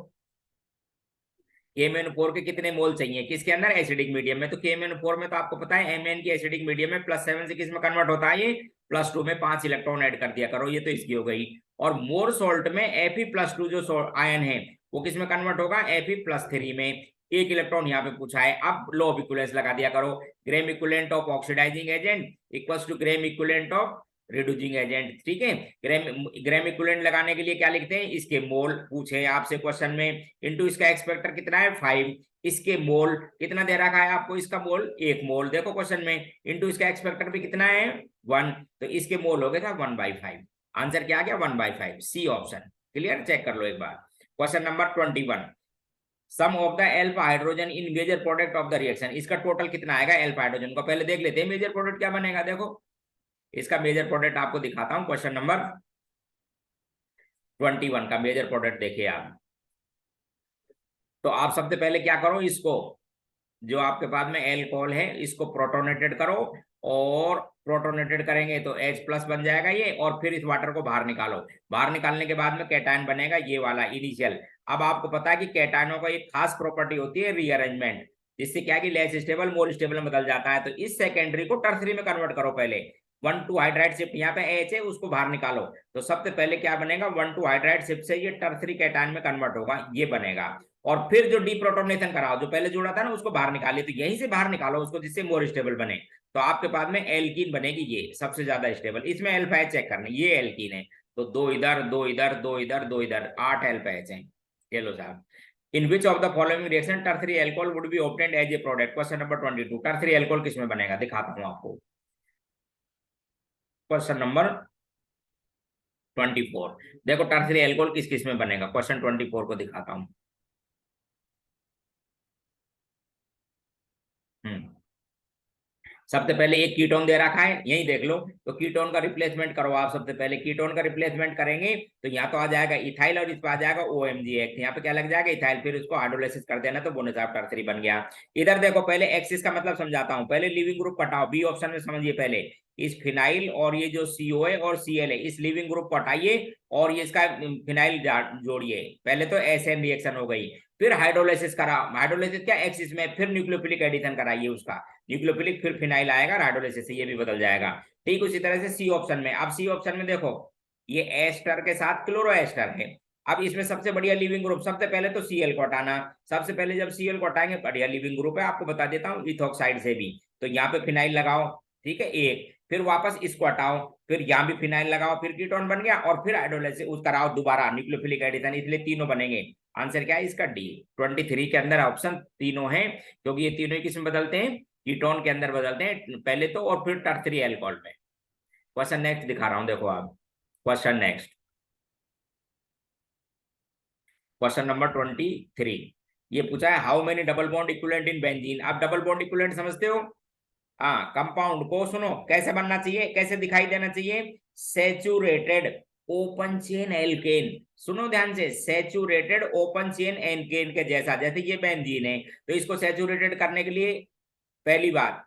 KMnO4 के कितने मोल चाहिए, किसके अंदर, एसिडिक मीडियम में। तो KMnO4 में तो आपको पता है Mn की एसिडिक मीडियम में +7 से किस में कन्वर्ट होता है, ये +2 में 5 इलेक्ट्रॉन ऐड कर दिया करो, ये तो इसकी हो गई। और मोर सोल्ट में Fe+2 जो आयन है वो किस में कन्वर्ट होगा, Fe+3 में, एक इलेक्ट्रॉन यहाँ पे पूछा है। अब लो ऑफ इक्विवेलेंस लगा दिया करो, gram equivalent of oxidizing agent equals to gram equivalent of reducing agent, ठीक है। ग्रेम इक्विवेलेंट लगाने के लिए क्या लिखते हैं, इसके मोल पूछे आपसे क्वेश्चन में, इनटू इसका एक्सपेक्टर कितना है 5, इसके मोल कितना दे रखा है आपको, इसका मोल 1 मोल, देखो क्वेश्चन में, इनटू इसका एक्सपेक्टर भी कितना है 1, तो इसके मोल हो गया था 1/5। आंसर क्या आ गया, 1/5, सी ऑप्शन। क्लियर, चेक कर लो एक बार। Question number 21, sum of the alpha hydrogen in major product of the reaction, इसका टोटल कितना आएगा एल्फा हाइड्रोजन को, पहले देख लेते हैं मेजर प्रोडक्ट क्या बनेगा। देखो इसका मेजर प्रोडक्ट आपको दिखाता हूं, क्वेश्चन नंबर 21 का मेजर प्रोडक्ट देखिए आप। तो आप सबसे पहले क्या करो, इसको जो आपके पास में एल्कोहल है इसको प्रोटोनेटेड करो, और प्रोटोनेटेड करेंगे तो H+ बन जाएगा ये, और फिर इस वाटर को बाहर निकालो। बाहर निकालने के बाद में कैटायन बनेगा ये वाला इनिशियल। अब आपको पता है कि कैटायनों का एक खास प्रॉपर्टी होती है रीअरेंजमेंट, जिससे क्या कि लेस स्टेबल मोर स्टेबल में बदल जाता है। तो इस सेकेंडरी को टर्सरी में कन्वर्ट करो पहले, 1,2 हाइड्राइड शिफ्ट, यहाँ पे एच है उसको बाहर निकालो, तो सबसे पहले क्या बनेगा, 1,2 हाइड्राइड शिफ्ट से ये टर्सरी कैटायन में कन्वर्ट होगा, ये बनेगा। और फिर जो डीप्रोटोनेशन कराओ, जो पहले जोड़ा था ना उसको बाहर निकालिए, तो यहीं से बाहर निकालो उसको, जिससे मोर स्टेबल बने। तो आपके पास में एल्कीन बनेगी, ये सबसे ज्यादा स्टेबल। इसमें अल्फा एच चेक करना, ये एल्कीन है, तो दो इधर दो इधर दो इधर दो इधर, 8 अल्फा एच है। ये लो साहब। In which of the following reaction tertiary alcohol would be obtained as a product? Question number 22, tertiary alcohol किसमें बनेगा, दिखाता हूं आपको। क्वेश्चन नंबर 24, देखो टर्सरी अल्कोहल किस किस में बनेगा, क्वेश्चन 24 को दिखाता हूं। हम्म सबसे पहले एक कीटोन दे रखा है, यही देख लो, तो कीटोन का रिप्लेसमेंट करो आप। सबसे पहले कीटोन का रिप्लेसमेंट करेंगे तो यहाँ तो आ जाएगा इथाइल, और इस पर आ जाएगा OMG एक्ट, यहाँ पे क्या लग जाएगा, इथाइल, फिर उसको हाइड्रोलाइसिस कर देना, तो बोने साहब टर्सरी बन गया। इधर देखो, पहले एक्सिस का मतलब समझाता हूँ, पहले लिविंग ग्रुप हटाओ, बी ऑप्शन में समझिए पहले। इस फिनाइल और ये जो CO है और Cl है, इस लिविंग ग्रुप को हटाइए और ये इसका फिनाइल जोड़िए। पहले तो SN रिएक्शन हो गई, फिर हाइड्रोलाइसिस करा, हाइड्रोलाइसिस क्या एक्सिस में, फिर न्यूक्लियोफिलिक एडिशन कराइए उसका, न्यूक्लियोफिलिक, फिर फिनाइल आएगा, हाइड्रोलाइसिस से ये भी बदल जाएगा। ठीक उसी तरह से सी ऑप्शन में, अब सी ऑप्शन में देखो, ये एस्टर के साथ क्लोरो एस्टर है। अब इसमें सबसे बढ़िया लिविंग ग्रुप, सबसे पहले तो Cl को हटाना, सबसे पहले जब Cl को हटाएंगे, बढ़िया लिविंग ग्रुप है, आपको बता देता हूँ, इथोक्साइड से भी। तो यहाँ पे फिनाइल लगाओ, ठीक है, एक, फिर वापस इसको हटाओ, फिर यहाँ भी फिनाइल लगाओ, फिर कीटोन बन गया, और फिर हाइड्रोलाइसिस उस कराओ दोबारा, न्यूक्लियोफिलिक एडिशन, इसलिए तीनों बनेंगे। आंसर क्या है इसका, डी। 23 के अंदर ऑप्शन तीनों है, क्योंकि ये तीनों ही किसमें बदलते हैं, कीटोन के अंदर बदलते हैं पहले तो, और फिर टर्सरी अल्कोहल में। क्वेश्चन नेक्स्ट दिखा रहा हूं, देखो आप, क्वेश्चन नेक्स्ट, क्वेश्चन नंबर 23। ये पूछा है, how many double bond equivalent in benzene. आप डबल बॉन्ड इक्विवेलेंट समझते हो, हाँ, कंपाउंड को सुनो कैसे बनना चाहिए, कैसे दिखाई देना चाहिए, सेचुरेटेड ओपन चेन एल्केन। सुनो ध्यान से, सेचुरेटेड ओपन चेन एल्केन के जैसा, जैसे ये बेंजीन है, तो इसको सेचुरेटेड करने के लिए पहली बात,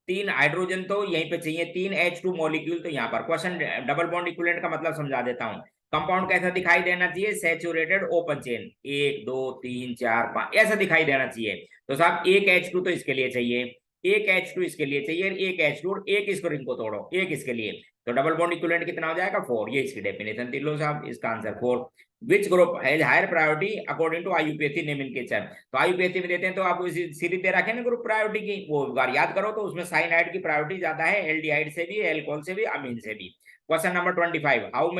3 हाइड्रोजन तो यहीं पे चाहिए, 3 H2 मॉलिक्यूल तो यहाँ पर। क्वेश्चन डबल बॉन्ड इक्विवेलेंट का मतलब समझा देता हूँ। कंपाउंड कैसा दिखाई देना चाहिए, सेचुरेटेड ओपन चेन, 1 2 3 4 5 ऐसा दिखाई देना चाहिए। तो साहब एक H2 तो इसके लिए चाहिए, एक H2 इसके लिए चाहिए, एक H2 और एक इसको रिंग को तोड़ो, एक इसके लिए, तो डबल बॉन्ड इक्विवेलेंट कितना हो जाएगा, 4। ये इसकी डेफिनेशन थी, लो साहब इसका answer 4। Which group has higher priority according to IUPAC nomenclature. तो IUPAC में देते हैं, तो आपको सीरीज दे रखे ना ग्रुप प्रायोरिटी की, वो बार याद करो, तो उसमें साइनाइड की प्रायोरिटी ज्यादा है, एल्डिहाइड से भी, एल्कोहल से भी, अमीन से भी। Question number 25, how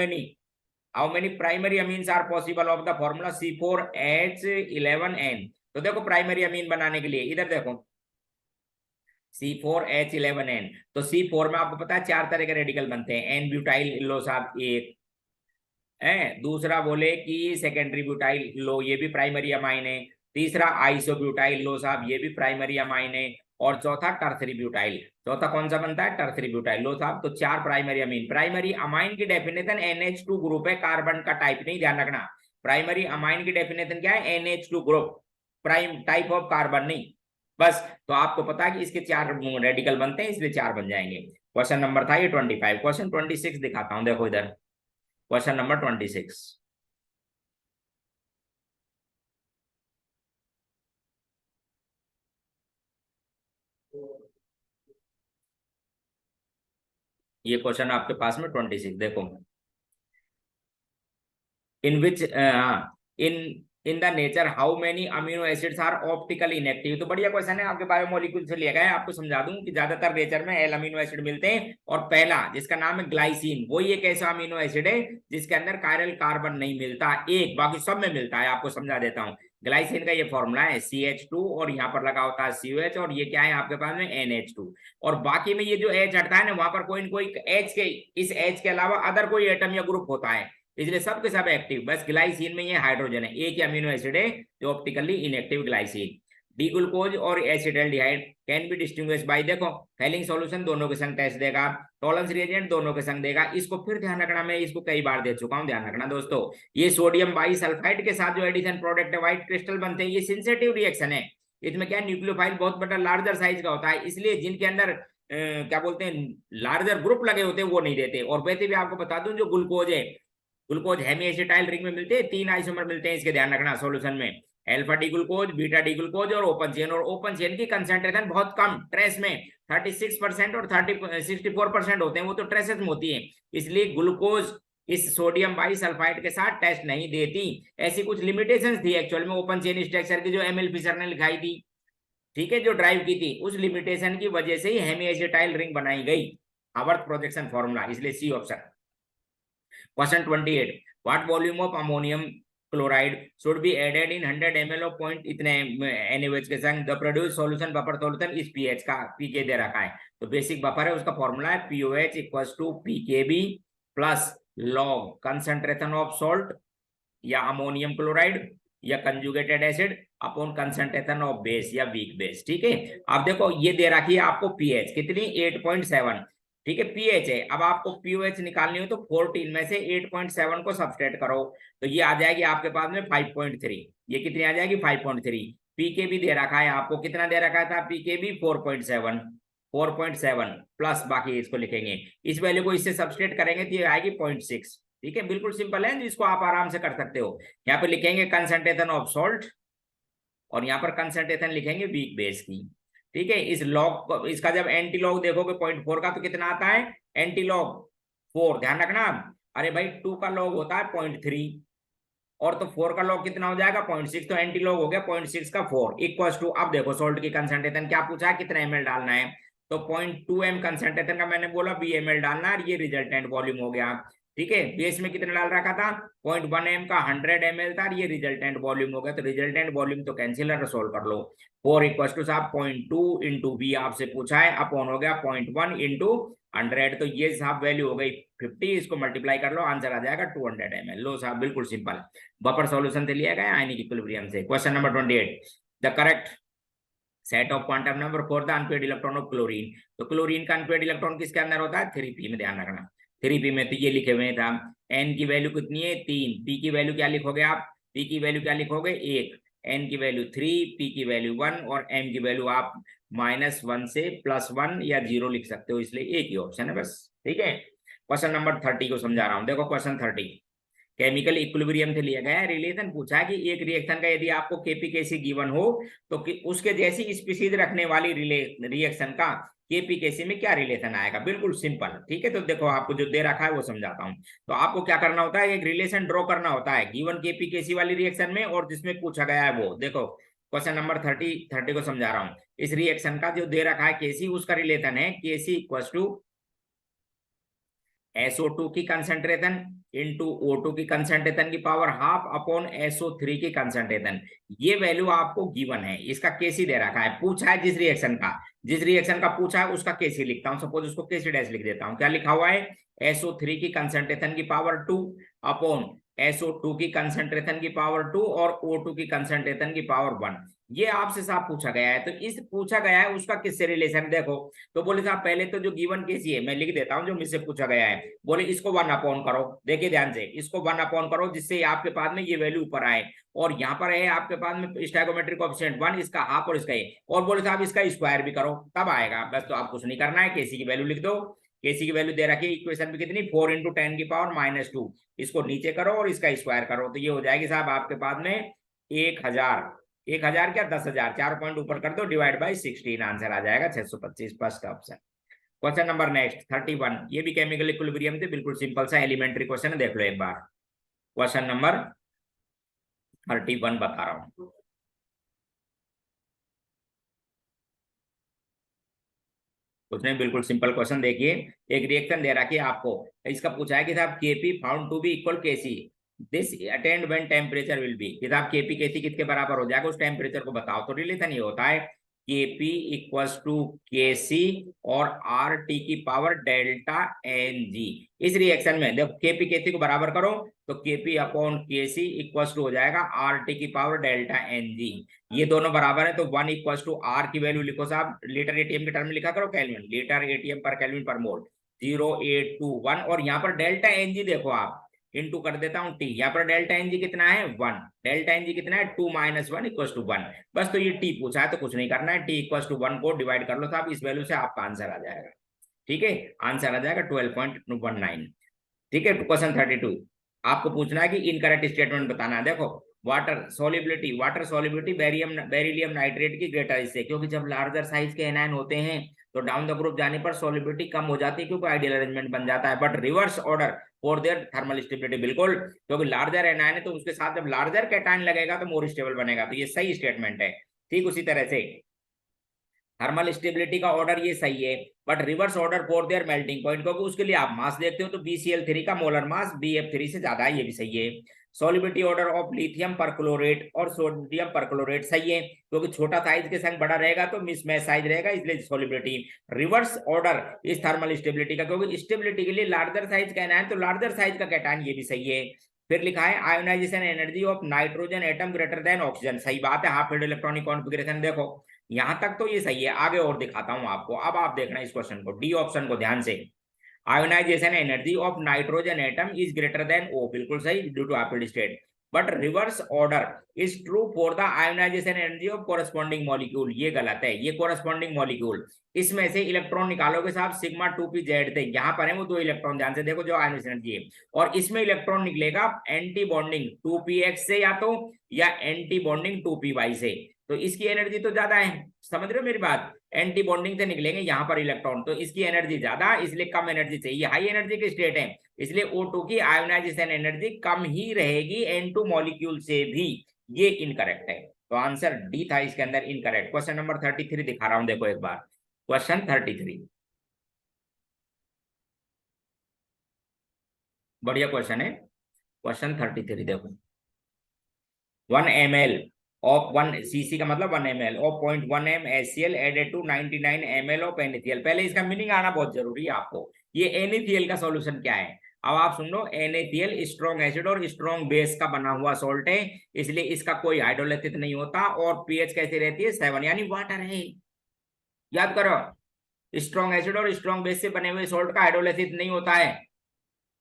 many primary amines are possible of the formula C4H11N। तो देखो प्राइमरी अमीन बनाने के लिए इधर देखो, C4H11N, तो C4 में आपको पता है 4 तरह के रेडिकल बनते हैं, एन ब्यूटाइल लो साहब एक है, दूसरा बोले कि सेकेंडरी ब्यूटाइल लो, ये भी प्राइमरी अमाइन है, तीसरा आइसोब्यूटाइल लो साहब, ये भी प्राइमरी अमाइन है, और चौथा टर्सरी ब्यूटाइल। चौथा कौन सा बनता है, टर्सरी ब्यूटाइल लो साहब। तो 4 प्राइमरी अमीन, प्राइमरी अमाइन की डेफिनेशन NH2 ग्रुप है, कार्बन का टाइप नहीं, ध्यान रखना। प्राइमरी अमाइन की डेफिनेशन क्या है, NH2 group, prime type of carbon नहीं, बस। तो आपको पता है कि इसके 4 रेडिकल बनते हैं, इसलिए 4 बन जाएंगे। क्वेश्चन नंबर था ये 25। क्वेश्चन 26 दिखाता हूं, देखो इधर, क्वेश्चन नंबर 26। ये क्वेश्चन आपके पास में 26, देखो, in which in in the nature how many amino acids are optically inactive. तो बढ़िया क्वेश्चन है, आपके बायोमोलिक्यूल से लिया गया है। आपको समझा दूं कि ज्यादातर नेचर में एल अमीनो एसिड मिलते हैं, और पहला जिसका नाम है ग्लाइसिन, वो एक ऐसा अमीनो एसिड है जिसके अंदर कायरल कार्बन नहीं मिलता, एक, बाकी सब में मिलता है। आपको समझा देता हूँ, ग्लाइसिन का ये फॉर्मूला है CH2, और यहाँ पर लगा होता है COH, और ये क्या है आपके पास में NH2, और बाकी में ये जो H हटता है ना, वहां पर कोई न कोई H के, इस H के अलावा अदर कोई एटम या ग्रुप होता है, इसलिए सब के सब एक्टिव। बस ग्लाइसिन में ये हाइड्रोजन है, एक ही अमीनो एसिड है जो optically inactive, glycine. D glucose और acetaldehyde can be distinguish by, देखो हेलिंग सॉल्यूशन दोनों के संग टेस्ट देगा, टॉलरेंस रिएजेंट दोनों के संग देगा। इसको फिर ध्यान रखना, मैं इसको कई बार दे चुका हूं, ध्यान रखना दोस्तों, ये सोडियम बाइसल्फाइड के साथ जो एडिशन प्रोडक्ट है, व्हाइट क्रिस्टल बनते हैं, ये सिंसेटिव रिएक्शन है। इसमें क्या, न्यूक्लियोफाइल बहुत बड़ा लार्जर साइज का होता है, इसलिए जिनके अंदर क्या बोलते हैं लार्जर ग्रुप लगे होते हैं वो नहीं देते। और वैसे भी आपको बता दूं, जो ग्लूकोज है, ग्लूकोज हेमी एसिटाइल रिंग में मिलते हैं, 3 आइसोमर मिलते हैं इसके, ध्यान रखना सॉल्यूशन में। Alpha D glucose, beta D glucose और ओपन चेन। और ओपन चेन की कंसेंट्रेशन बहुत कम ट्रेस में 36% और 64% होते हैं, वो तो ट्रेसेस में होती है, इसलिए ग्लूकोज इस सोडियम बाइसल्फाइड के साथ टेस्ट नहीं देती। ऐसी कुछ लिमिटेशंस थी एक्चुअल में ओपन चेन स्ट्रक्चर की, जो एमएल फिशर ने लिखाई थी, ठीक है, जो ड्राइव की थी, उस लिमिटेशन की वजह से ही हेमी एसिटाइल रिंग बनाई गई, हावर्थ प्रोजेक्शन फॉर्मूला, इसलिए C option. Question 28, what volume of ammonium chloride should be added in 100 ml of point इतने NaOH के संग the produce solution buffer solution इस पीएच का, पीके दे रखा है, तो बेसिक बफर है, उसका फॉर्मूला है POH equals to PKB plus log concentration of salt या अमोनियम क्लोराइड या conjugated acid upon concentration of base या वीक बेस। ठीक है, अब देखो ये दे रखी है आपको पीएच कितनी, 8.7, ठीक है, पीएच है। अब आपको पीओएच निकालनी हो तो 14 में से 8.7 को सब्सट्रैक्ट करो, तो ये आ जाएगी आपके पास में 5.3, ये कितनी आ जाएगी 5.3। पीकेबी दे रखा है आपको, कितना दे रखा था पीकेबी 4.7, 4.7 प्लस बाकी इसको लिखेंगे, इस वैल्यू को इससे सब्सट्रैक्ट करेंगे तो ये आएगी 0.6। ठीक है, बिल्कुल सिंपल है, जिसको आप आराम से कर सकते हो। यहाँ पे लिखेंगे कंसंट्रेशन ऑफ सॉल्ट और यहाँ पर कंसंट्रेशन लिखेंगे वीक बेस की। ठीक है, इस लॉग, इसका जब एंटी लॉग देखोगे 0.4 का तो कितना आता है एंटी लॉग 4, ध्यान रखना। अरे भाई 2 का लॉग होता है 0.3 और तो 4 का लॉग कितना हो जाएगा 0.6, तो एंटी लॉग हो गया 0.6 का 4 इक्वल्स टू, अब देखो सोल्ट की कंसंट्रेशन क्या पूछा है, कितना ml डालना है, तो 0.2 m कंसंट्रेशन का मैंने बोला VmL डालना है, ये रिजल्टेंट वॉल्यूम हो गया। ठीक है, बेस में कितना डाल रखा था 0.1 m का 100 ml था, ये रिजल्टेंट वॉल्यूम हो गया, तो रिजल्टेंट वॉल्यूम तो कैंसिल है, सोल्व कर लो। 4 इक्वल्स टू साहब 0.2 इंटू V आपसे पूछा है, अपॉन हो गया 0.1 इंटू 100, तो ये साहब वैल्यू हो गई 50, इसको मल्टीप्लाई कर लो, आंसर आ जाएगा 200 ml। लो साहब बिल्कुल सिंपल, बफर सॉल्यूशन से लिया गया आयनिक इक्विलिब्रियम से। Question number 28, the correct set of quantum number for the unpaired electron of chlorine, तो क्लोरीन का अनपेयर्ड इलेक्ट्रॉन किसके अंदर होता है 3p में, ध्यान रखना 3p में, तो ये लिखे हुए था n की वैल्यू कितनी है 3, p की वैल्यू क्या लिखोगे आप, p की वैल्यू क्या लिखोगे 1, n की वैल्यू 3, p की वैल्यू 1 और m की वैल्यू आप -1 से +1 या 0 लिख सकते हो, इसलिए एक ही ऑप्शन है बस। ठीक है, क्वेश्चन नंबर 30 को समझा रहा हूं, देखो क्वेश्चन 30 केमिकल इक्विलिब्रियम से लिया गया है, रिलेशन पूछा है कि एक रिएक्शन का यदि आपको केपीकेसी गिवन हो तो उसके जैसी स्पीशीज रखने वाली रिएक्शन का केपीकेसी में क्या रिलेशन आएगा, बिल्कुल सिंपल। ठीक है, तो देखो आपको जो दे रखा है वो समझाता हूं, तो आपको क्या करना होता है, एक रिलेशन ड्रॉ करना होता है गिवन केपीकेसी वाली रिएक्शन में और जिसमें पूछा गया है वो, देखो क्वेश्चन नंबर 30 को समझा रहा हूं, इस रिएक्शन का जो दे रखा है केसी, उसका रिलेशन है केसी इक्वल टू SO2 की कंसंट्रेशन इंटू O2 की कंसंट्रेशन की पावर हाफ अपॉन SO3 की कंसंट्रेशन, ये वैल्यू आपको गिवन है, इसका केसी दे रखा है, पूछा है जिस रिएक्शन का पूछा है उसका केसी लिखता हूं, सपोज उसको केसी डैश लिख देता हूं, क्या लिखा हुआ है SO3 की कंसंट्रेशन की पावर 2 अपॉन SO2 की कंसंट्रेशन की पावर 2 और O2 की कंसंट्रेशन की पावर 1, ये आपसे साफ पूछा गया है, तो इस पूछा गया है उसका किससे रिलेशन देखो, तो बोले साहब पहले तो जो गिवन केसी है मैं लिख देता हूं जो मुझसे पूछा गया है, बोले इसको 1 अपॉन करो, देखिए ध्यान से, इसको 1 अपॉन करो जिससे आपके पास में ये वैल्यू ऊपर आए, और यहाँ पर है आपके पास में स्टैगोमेट्रिक कोएफिशिएंट 1, इसका हाफ और इसका ये, और बोले साहब इसका स्क्वायर भी करो तब आएगा, बस तो आप कुछ नहीं करना है, केसी की वैल्यू लिख दो, केसी की वैल्यू दे रखी है इक्वेशन में कितनी 4 × 10 की पावर -2, इसको नीचे करो और इसका स्क्वायर करो, तो ये हो जाएगी साहब आपके पास में 1000 क्या 10,000, 4 पॉइंट ऊपर कर दो, डिवाइड बाई 16, आंसर आ जाएगा 625, first option. Question number next 31, ये भी केमिकल इक्विलिब्रियम थे, बिल्कुल सिंपल सा एलिमेंट्री क्वेश्चन है, देख लो एक बार। क्वेश्चन नंबर 31 बता रहा हूं, उसने बिल्कुल सिंपल क्वेश्चन देखिए, एक रिएक्शन दे रखी है आपको, इसका पूछा है कि साहब KP found to be equal KC, this attend when temperature will be, कि साहब केपी केसी किसके बराबर हो जाएगा, उस टेम्परेचर को बताओ, तो रिलेशन ये होता है केपी इक्वल्स टू केसी और आर टी की पावर डेल्टा एन जी। इस रिएक्शन में देखो केपी केसी को बराबर करो तो KP upon KC equals to हो जाएगा आर टी की पावर डेल्टा एन जी, ये दोनों बराबर है, तो 1 इक्वल्स टू आर की वैल्यू लिखो साहब, लीटर एटीएम के टर्म में लिखा करो केल्विन, लीटर एटीएम पर केल्विन पर मोल 0821, और यहाँ पर डेल्टा एन जी देखो आप इनटू कर देता हूं टी, यहाँ पर डेल्टा एन जी कितना है 1, डेल्टा एन जी कितना है 2 - 1 इक्वल्स टू 1, बस तो ये टी पूछा है तो कुछ नहीं करना है, टी इक्वल्स टू 1 को डिवाइड कर लो साहब इस वैल्यू से, आपका आंसर आ जाएगा। ठीक है, आंसर आ जाएगा 12.19। ठीक है, क्वेश्चन 32 आपको पूछना है कि इनकरेक्ट स्टेटमेंट बताना है, देखो वाटर सॉलिबिलिटी बेरिलियम नाइट्रेट की ग्रेटर इससे, क्योंकि जब लार्जर साइज के एनायन होते हैं तो डाउन द ग्रुप जाने पर सॉलिबिलिटी कम हो जाती है, क्योंकि आइडियल अरेंजमेंट बन जाता है। But reverse order for their thermal stability, बिल्कुल, क्योंकि लार्जर एनायन है तो उसके साथ जब लार्जर कैटायन लगेगा तो मोर स्टेबल बनेगा। तो ये सही स्टेटमेंट है। ठीक उसी तरह से थर्मल स्टेबिलिटी का ऑर्डर ये सही है, but reverse order for their melting point, क्योंकि उसके लिए आप मास देखते हो तो BCl3 का मोलर मास BF3 से ज्यादा है, ये भी सही है। Solubility order of lithium perchlorate और सोडियम परक्लोरेट सही है, क्योंकि छोटा साइज के संग बड़ा रहेगा तो मिसमैच साइज रहेगा, इसलिए सॉलिबिलिटी। रिवर्स ऑर्डर इस थर्मल स्टेबिलिटी का, क्योंकि स्टेबिलिटी के लिए लार्जर साइज का एनायन तो लार्जर साइज का कैटायन, ये भी सही है। फिर लिखा है ionization energy of nitrogen atom greater than oxygen, सही बात है। हाफ फील्ड इलेक्ट्रॉनिक कॉन्फिगरेशन देखो, यहां तक तो ये सही है, आगे और दिखाता हूं आपको। अब आप देखना इस क्वेश्चन को, डी ऑप्शन को ध्यान से। Ionization energy of nitrogen atom is greater than O, बिल्कुल सही, due to hybrid state. But reverse order is true for the ionization energy of corresponding molecule, ये गलत है। ये कोरस्पॉन्डिंग मॉलिक्यूल, इसमें से इलेक्ट्रॉन निकालोगे साहब सिग्मा 2p Z थे, यहाँ पर है वो 2 इलेक्ट्रॉन, ध्यान से देखो जो आयोनाइजेशन एनर्जी है, और इसमें इलेक्ट्रॉन निकलेगा एंटी बॉन्डिंग 2px से, या तो या एंटी बॉन्डिंग 2py से, तो इसकी एनर्जी तो ज्यादा है। समझ रहे हो मेरी बात? एंटी बॉन्डिंग से निकलेंगे यहाँ पर इलेक्ट्रॉन, तो इसकी एनर्जी ज्यादा, इसलिए कम एनर्जी चाहिए। हाई एनर्जी के स्टेट है, इसलिए O2 की आयोनाइजेशन एनर्जी कम ही रहेगी N2 मॉलिक्यूल से भी। ये इनकरेक्ट है, तो आंसर डी था इसके अंदर इनकरेक्ट। क्वेश्चन नंबर 33 दिखा रहा हूं, देखो एक बार। क्वेश्चन 33 बढ़िया क्वेश्चन है। क्वेश्चन 33 देखो, 1 ml ऑफ 1 cc का मतलब 1 ml of 0.1 m HCl added to 99 ml of NaCl। पहले इसका मीनिंग आना बहुत जरूरी है आपको। ये NaCl का सॉल्यूशन क्या है, अब आप सुन लो। NaCl स्ट्रॉन्ग एसिड और स्ट्रॉन्ग बेस का बना हुआ सॉल्ट है, इसलिए इसका कोई हाइड्रोलिसिस नहीं होता, और pH कैसी रहती है 7, यानी वाटर है। याद करो, स्ट्रॉन्ग एसिड और स्ट्रॉन्ग बेस से बने हुए सॉल्ट का हाइड्रोलिसिस नहीं होता है।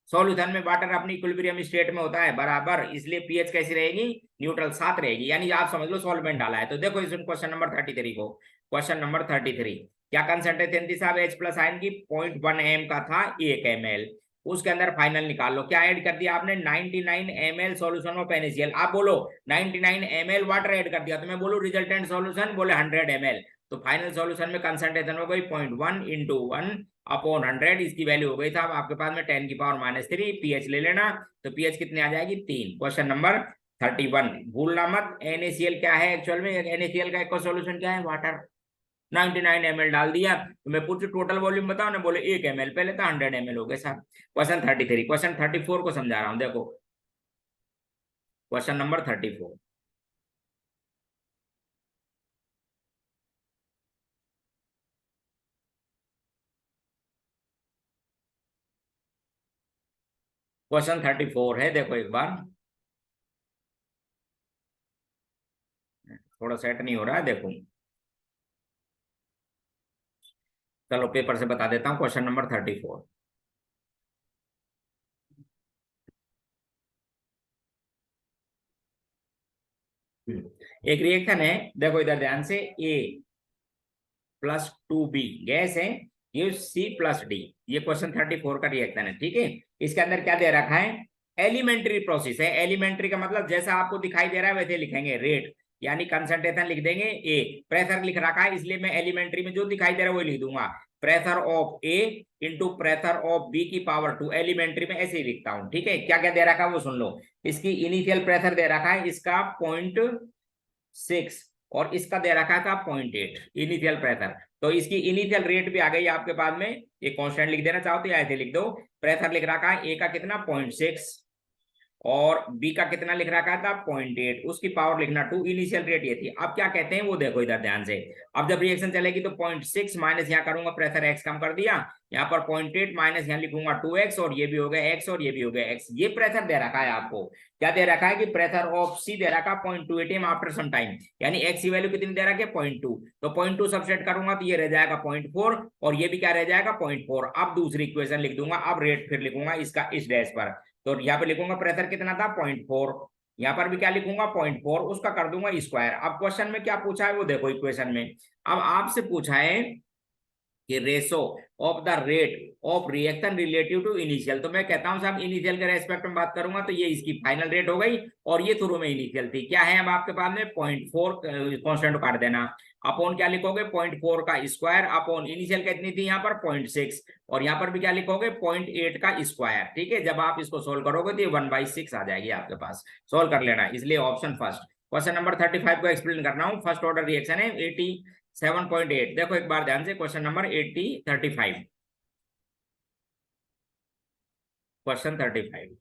सॉल्यूशन में वाटर अपनी इक्विलिब्रियम स्टेट में होता है बराबर, इसलिए पीएच कैसी रहेगी, न्यूट्रल 7 रहेगी, यानी आप समझ लो सॉल्वेंट डाला है। तो देखो इस क्वेश्चन नंबर 33 को, क्वेश्चन नंबर 33 क्या कंसंट्रेशन थी साहब H प्लस आयन की, 0.1 m का था 1 ml, उसके अंदर फाइनल निकाल लो। क्या ऐड कर दिया आपने, 99 ml सॉल्यूशन ऑफ NaCl। आप बोलो 99 ml वाटर ऐड कर दिया, तो मैं बोलूं रिजल्टेंट सॉल्यूशन, बोले 100 ml, तो फाइनल सॉल्यूशन में कंसंट्रेशन हो गई 0.1 इंटू 1 अपॉन 100, इसकी वैल्यू हो गई था आपके पास में 10 की पावर -3। पीएच ले लेना, तो पीएच कितने आ जाएगी 3। क्वेश्चन नंबर 31 भूलना मत, NaCl क्या है एक्चुअल में, NaCl का एक सॉल्यूशन क्या है, वाटर। 99 ml डाल दिया, तो मैं पूछू टोटल वॉल्यूम बताओ ना, बोले 1 ml, पहले तो 100 ml हो गए साहब। क्वेश्चन 33, क्वेश्चन 34 को समझा रहा हूं, देखो क्वेश्चन नंबर 34। क्वेश्चन 34 है, देखो एक बार, थोड़ा सेट नहीं हो रहा है, देखो चलो पेपर से बता देता हूँ। क्वेश्चन नंबर 34, एक रिएक्शन है, देखो इधर ध्यान से, A+2B गैस है, ये C+D, ये क्वेश्चन 34 का रिएक्शन है, ठीक है। इसके अंदर क्या दे रखा है, एलिमेंट्री प्रोसेस है। एलिमेंट्री का मतलब जैसा आपको दिखाई दे रहा है वैसे लिखेंगे, रेट यानी कंसंट्रेशन लिख देंगे A, प्रेशर लिख रखा है, इसलिए मैं एलिमेंट्री में जो दिखाई दे रहा है वही लिख दूंगा, pressure of A into pressure of B की पावर 2, एलिमेंट्री में ऐसे ही लिखता हूं, ठीक है। क्या क्या दे रखा है वो सुन लो, इसकी इनिशियल प्रेशर दे रखा है, इसका 0.6, और इसका दे रखा था 0.8 इनिशियल प्रेशर, तो इसकी इनिशियल रेट भी आ गई आपके पास में। ये कांस्टेंट लिख देना चाहो तो ऐसे लिख दो, प्रेशर लिख रखा है ए का कितना 0.6, और बी का कितना लिख रखा था 0.8, उसकी पावर लिखना 2, इनिशियल रेट ये थी। अब क्या कहते हैं वो देखो इधर ध्यान से, अब जब रिएक्शन चलेगी तो 0.6 माइनस यहाँ करूंगा, प्रेशर x कम कर दिया, यहाँ पर 0.8 माइनस यहाँ लिखूंगा 2x, और ये भी हो गया x और ये भी हो गया x। ये प्रेशर दे रखा है आपको, क्या दे रखा है कि प्रेशर ऑफ C दे रखा 0.28 m आफ्टर सम टाइम, यानी x की वैल्यू कितनी दे रखी है 0.2, तो 0.2 सबसेट करूंगा तो ये रह जाएगा 0.4, और ये भी क्या रह जाएगा 0.4। अब दूसरी इक्वेशन लिख दूंगा, अब रेट फिर लिखूंगा इसका इस डैश पर, तो यहाँ पे लिखूंगा प्रेशर कितना था 0.4, यहाँ पर भी क्या लिखूंगा 0.4, उसका कर दूंगा स्क्वायर। अब क्वेश्चन में क्या पूछा है वो देखो इक्वेशन में, अब आपसे पूछा है कि ratio of the rate of reaction relative to initial. तो मैं कहता हूं साहब इनिशियल के रेस्पेक्ट में बात करूंगा तो ये इसकी फाइनल रेट हो गई और ये शुरू में इनिशियल थी। क्या है अब आपके पास में 0.4 कॉन्स्टेंट काट देना, अपॉन क्या लिखोगे 0.4 का स्क्वायर अपॉन इनिशियल कितनी थी यहाँ पर 0.6 और यहाँ पर भी क्या लिखोगे 0.8 का स्क्वायर। ठीक है, जब आप इसको सोल्व करोगे तो ये 1/6 आ जाएगी आपके पास। सोल्व कर लेना, इसलिए ऑप्शन फर्स्ट। क्वेश्चन नंबर 35 को एक्सप्लेन करना हूँ। फर्स्ट ऑर्डर रिएक्शन है 87.8। देखो एक बार ध्यान से, question number 35। Question 35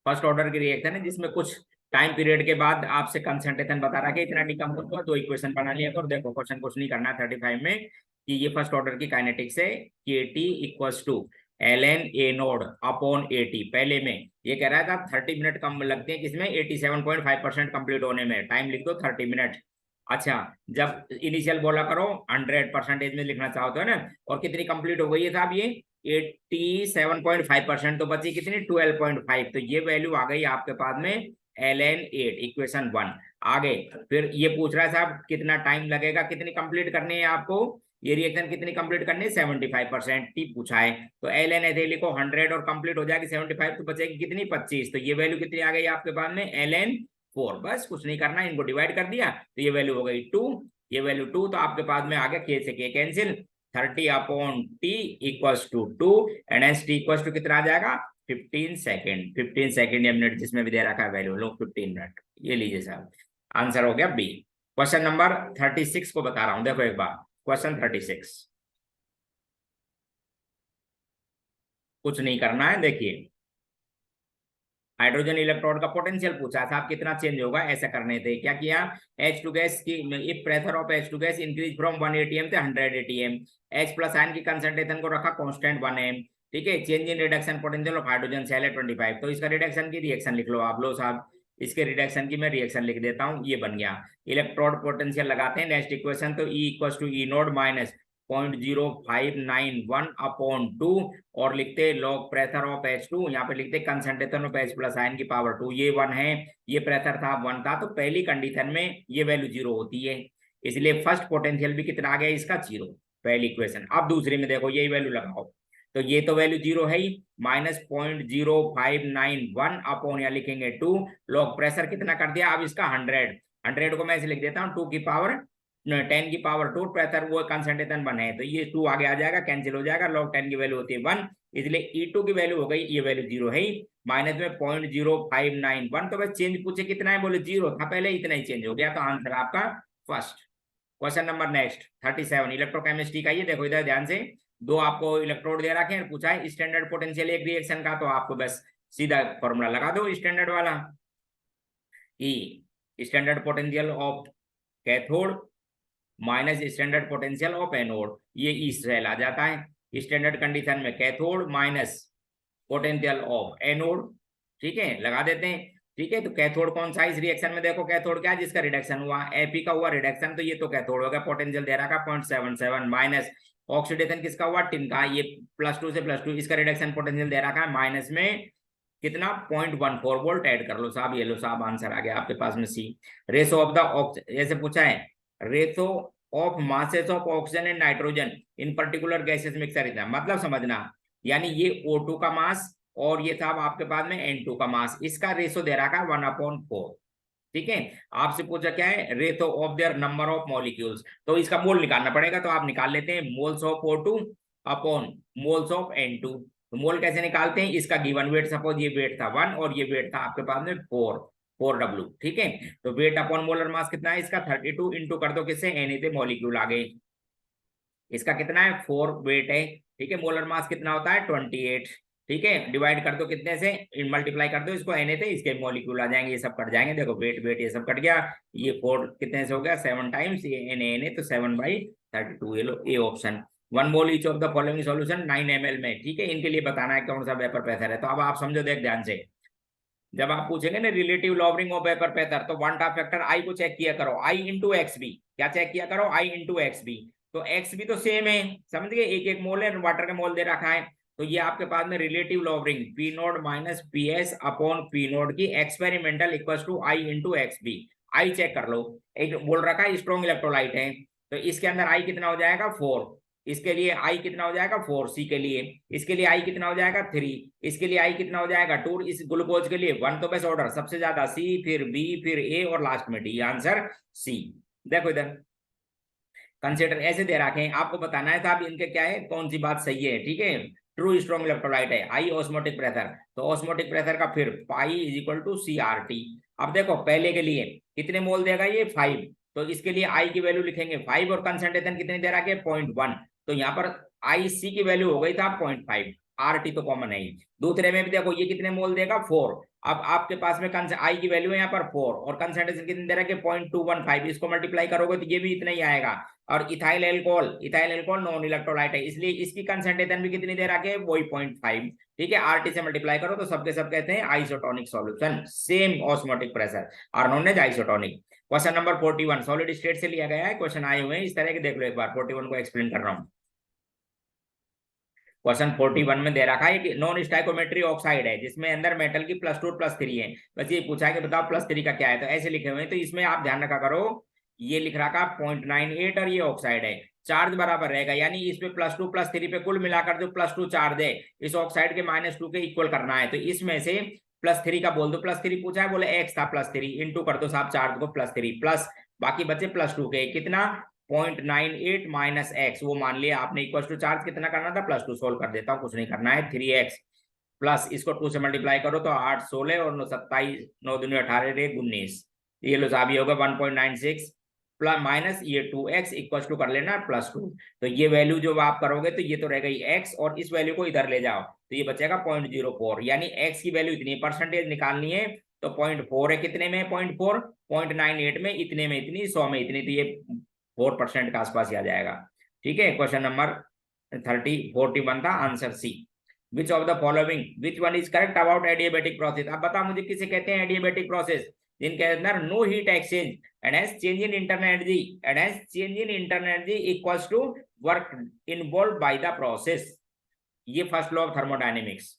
first order की रिएक्शन है जिसमें कुछ टाइम पीरियड के बाद आपसे कंसंट्रेशन बता रहा है कि इतना डिकम्पोज हुआ, तो इक्वेशन बना लिया। और देखो क्वेश्चन कुछ नहीं करना है 35 में कि ये फर्स्ट ऑर्डर की काइनेटिक्स है कि T equals to ln a naught upon at। पहले में ये कह रहा था 30 मिनट कम लगते हैं किसमें 87.5% कंप्लीट होने में, टाइम लिख दो 30 मिनट। अच्छा, जब इनिशियल बोला करो 100% में लिखना चाहते हो ना, और कितनी कंप्लीट हो गई है साहब ये 87.5%, तो बची कितनी 12.5। तो ये वैल्यू आ गई आपके पास में ln 8, इक्वेशन 1। आगे फिर ये पूछ रहा है साहब कितना टाइम लगेगा, कितनी कंप्लीट करनी है आपको, ये रिएक्शन कितनी कंप्लीट करनी है 75% टी पूछा है। तो ln ऐसे लिखो 100 और कंप्लीट हो जाएगी 75, तो बचेगी कितनी 25। तो ये वैल्यू कितनी आ गई आपके पास में ln 4। बस कुछ नहीं करना, इनको डिवाइड कर दिया तो ये वैल्यू हो गई 2। ये वैल्यू 2 तो आपके पास में आ गया के से के cancel, 30 upon T equals to 2 and S T equals to कितना आ जाएगा 15 सेकेंड। 15 सेकेंड या मिनट जिसमें भी दे रखा है वैल्यू लो 15 मिनट। ये लीजिए साहब, आंसर हो गया बी। क्वेश्चन नंबर 36 को बता रहा हूं, देखो एक बार क्वेश्चन 36। कुछ नहीं करना है, देखिए हाइड्रोजन इलेक्ट्रोड का पोटेंशियल पूछा था, आप कितना चेंज होगा ऐसा करने थे। क्या किया, H2 गैस की if pressure of H2 gas increase from 1 atm से 100 atm, H प्लस आयन की कंसंट्रेशन को रखा कांस्टेंट 1 m। ठीक है, change in reduction potential of hydrogen cell है 25। तो इसका रिडक्शन की रिएक्शन लिख लो आप, लो साहब इसके रिडक्शन की मैं रिएक्शन लिख देता हूँ, ये बन गया। इलेक्ट्रोड पोटेंशियल लगाते हैं नेक्स्ट इक्वेशन, तो E equal to E naught minus 0.0591 upon 2 और लिखते लॉग प्रेशर ऑफ H2, यहाँ पे लिखते concentration of H plus ion की पावर 2। ये 1 है, ये प्रेशर था 1 था, तो पहली कंडीशन में ये वैल्यू 0 होती है, इसलिए फर्स्ट पोटेंशियल भी कितना आ गया इसका 0, पहली इक्वेशन। अब दूसरी में देखो यही वैल्यू लगाओ, तो ये तो वैल्यू 0 है ही, माइनस 0.0591 अपॉन यहाँ लिखेंगे 2, लॉग प्रेशर कितना कर दिया अब इसका 100 को मैं ऐसे लिख देता हूँ 2 की पावर 10 की पावर 2, प्रेशर वो कंसंट्रेशन 1 है, तो ये 2 आगे आ जाएगा, कैंसिल हो जाएगा, लॉग 10 की वैल्यू होती है 1, इसलिए E2 की वैल्यू हो गई, ये वैल्यू 0 है ही, माइनस में 0.0591। तो बस चेंज पूछे कितना है, बोले 0 था पहले, इतना ही चेंज हो गया, तो आंसर आपका first. Question number next 37 electrochemistry का। ये देखो इधर ध्यान से, दो आपको इलेक्ट्रोड दे रखे हैं, पूछा है स्टैंडर्ड पोटेंशियल एक रिएक्शन का, तो आपको बस सीधा फॉर्मूला लगा दो स्टैंडर्ड वाला, कि standard potential of cathode minus standard potential of anode, ये ई सेल आ जाता है स्टैंडर्ड कंडीशन में, cathode minus potential of anode. ठीक है, लगा देते हैं। ठीक है, तो कैथोड कौन सा इस रिएक्शन में, देखो कैथोड क्या है जिसका रिडक्शन हुआ, एपी का हुआ रिडक्शन, तो ये तो कैथोड हो गया, पोटेंशियल दे रखा 0.77 माइनस ऑक्सीडेशन किसका हुआ टिन का, ये +2 से +2, इसका रिडक्शन पोटेंशियल दे रखा है माइनस में कितना 0.14 वोल्ट ऐड कर लो साहब, ये लो साहब आंसर आ गया आपके पास में सी। रेशो ऑफ द ऐसे पूछा है, ratio of masses of oxygen and nitrogen in particular gases mixer इतना, मतलब समझना, यानी ये O2 का मास और ये साहब आपके पास में N2 का मास, इसका रेशो दे रखा है 1/4। ठीक है, आपसे पूछा क्या है, ratio of their number of molecules, तो इसका मोल निकालना पड़ेगा, तो आप निकाल लेते हैं moles of O2 upon moles of N2। तो मोल कैसे निकालते हैं, इसका गिवन वेट, सपोज ये वेट था 1 और ये वेट था आपके पास में 4W। ठीक है, तो वेट अपॉन मोलर मास कितना है इसका 32, इंटू कर दो किससे Na मॉलिक्यूल आ गए, इसका कितना है 4 वेट है। ठीक है, मोलर मास कितना होता है 28। ठीक है, डिवाइड कर दो कितने से, मल्टीप्लाई कर दो इसको Na थे, इसके मॉलिक्यूल आ जाएंगे, ये सब कट जाएंगे, देखो वेट वेट ये सब कट गया, ये 4 कितने से हो गया 7 टाइम्स ये Na, तो 7/32, ये लो A option. 1 mole each of the following solution 9 ml में। ठीक है, इनके लिए बताना है कौन सा वेपर प्रेशर है, तो अब आप समझो देख ध्यान से, जब आप पूछेंगे ना relative lowering of vapour pressure, तो वन टाइप फैक्टर आई को चेक किया करो, आई इंटू एक्स बी, क्या चेक किया करो, आई इंटू एक्स बी, तो एक्स भी तो सेम है, समझ गए, 1 मोल है, वाटर का मोल दे रखा है, तो ये आपके पास में relative lowering P nought minus P S upon P nought की experimental equal to I into X B. I check कर लो, एक बोल रखा है स्ट्रॉन्ग इलेक्ट्रोलाइट है, तो इसके अंदर आई कितना हो जाएगा 4, इसके लिए आई कितना हो जाएगा 4 सी के लिए, इसके लिए आई कितना हो जाएगा 3, इसके लिए आई कितना हो जाएगा 2, इस ग्लूकोज के लिए 1 तो बेस ऑर्डर सबसे ज्यादा सी, फिर बी, फिर ए और लास्ट में डी, आंसर सी। देखो इधर कंसिडर ऐसे दे रखे हैं, आपको बताना है साहब इनके क्या है, कौन सी बात सही है, ठीक है। ट्रू स्ट्रॉन्ग इलेक्ट्रोलाइट है, हाई ऑस्मोटिक प्रेशर, तो ऑस्मोटिक प्रेशर का फिर pi is equal to C R T. अब देखो पहले के लिए कितने मोल देगा ये 5, तो इसके लिए आई की वैल्यू लिखेंगे 5 और कंसंट्रेशन कितने दे रखा है 0.1, तो यहाँ पर आई सी की वैल्यू हो गई था 0.5, आर टी तो कॉमन है ही। दूसरे में भी देखो ये कितने मोल देगा 4, अब आपके पास में आई की वैल्यू है यहाँ पर 4 और कंसंट्रेशन कितने दे रखा है 0.215, इसको मल्टीप्लाई करोगे तो ये भी इतना ही आएगा। और इथाइल एल्कोहल नॉन इलेक्ट्रोलाइट है, इसलिए इसकी कंसंट्रेशन भी कितनी दे रखी है वही 0.5, ठीक है। आरटी से मल्टीप्लाई करो तो सबके सब कहते हैं isotonic solution, same osmotic pressure are known as isotonic. Question number 41 solid state से लिया गया है, क्वेश्चन आए हुए हैं इस तरह के, देख लो एक बार 41 को एक्सप्लेन कर रहा हूं। क्वेश्चन 41 में दे रखा है कि नॉन स्टाइकोमेट्री ऑक्साइड है जिसमें अंदर मेटल की +2 +3 है, बस ये पूछा है कि बताओ +3 का क्या है, तो ऐसे लिखे हुए हैं, तो इसमें आप ध्यान रखा करो ये लिख रखा 0.98 और ये ऑक्साइड है, चार्ज बराबर रहेगा, यानी इस पे +2 +3 पे कुल मिलाकर जो +2 चार्ज है इस ऑक्साइड के -2 के इक्वल करना है, तो इसमें से +3 का बोल दो, +3 पूछा है बोले x था +3 इंटू कर दो साहब चार्ज को +3 प्लस बाकी बचे +2 के कितना 0.98 माइनस एक्स, वो मान लिया आपने इक्वल टू चार्ज कितना करना था +2, सोल्व कर देता हूँ कुछ नहीं करना है 3x प्लस इसको 2 से मल्टीप्लाई करो तो 8 16 और 9 27 9 दूनी 18 रे 19, ये लो साहब ये होगा 1.96 प्लस माइनस ये 2x इक्वल टू कर लेना +2, तो ये वैल्यू जो आप करोगे तो ये तो रह गई x और इस वैल्यू को इधर ले जाओ तो ये बचेगा 0.04, यानी x की वैल्यू इतनी परसेंटेज निकालनी है तो 0.4 है, कितने में 0.4, 0.98 में इतने में इतनी 100 में इतनी, तो ये 4% के आसपास ही आ जाएगा, ठीक है। क्वेश्चन नंबर 41 था, answer C. Which of the following which one is correct about adiabatic process, अब बता मुझे किसे कहते हैं एडियाबेटिक प्रोसेस, जिनके अंदर no heat exchange and has change in internal energy and has change in internal energy equals to work involve by the process, ये first law of thermodynamics,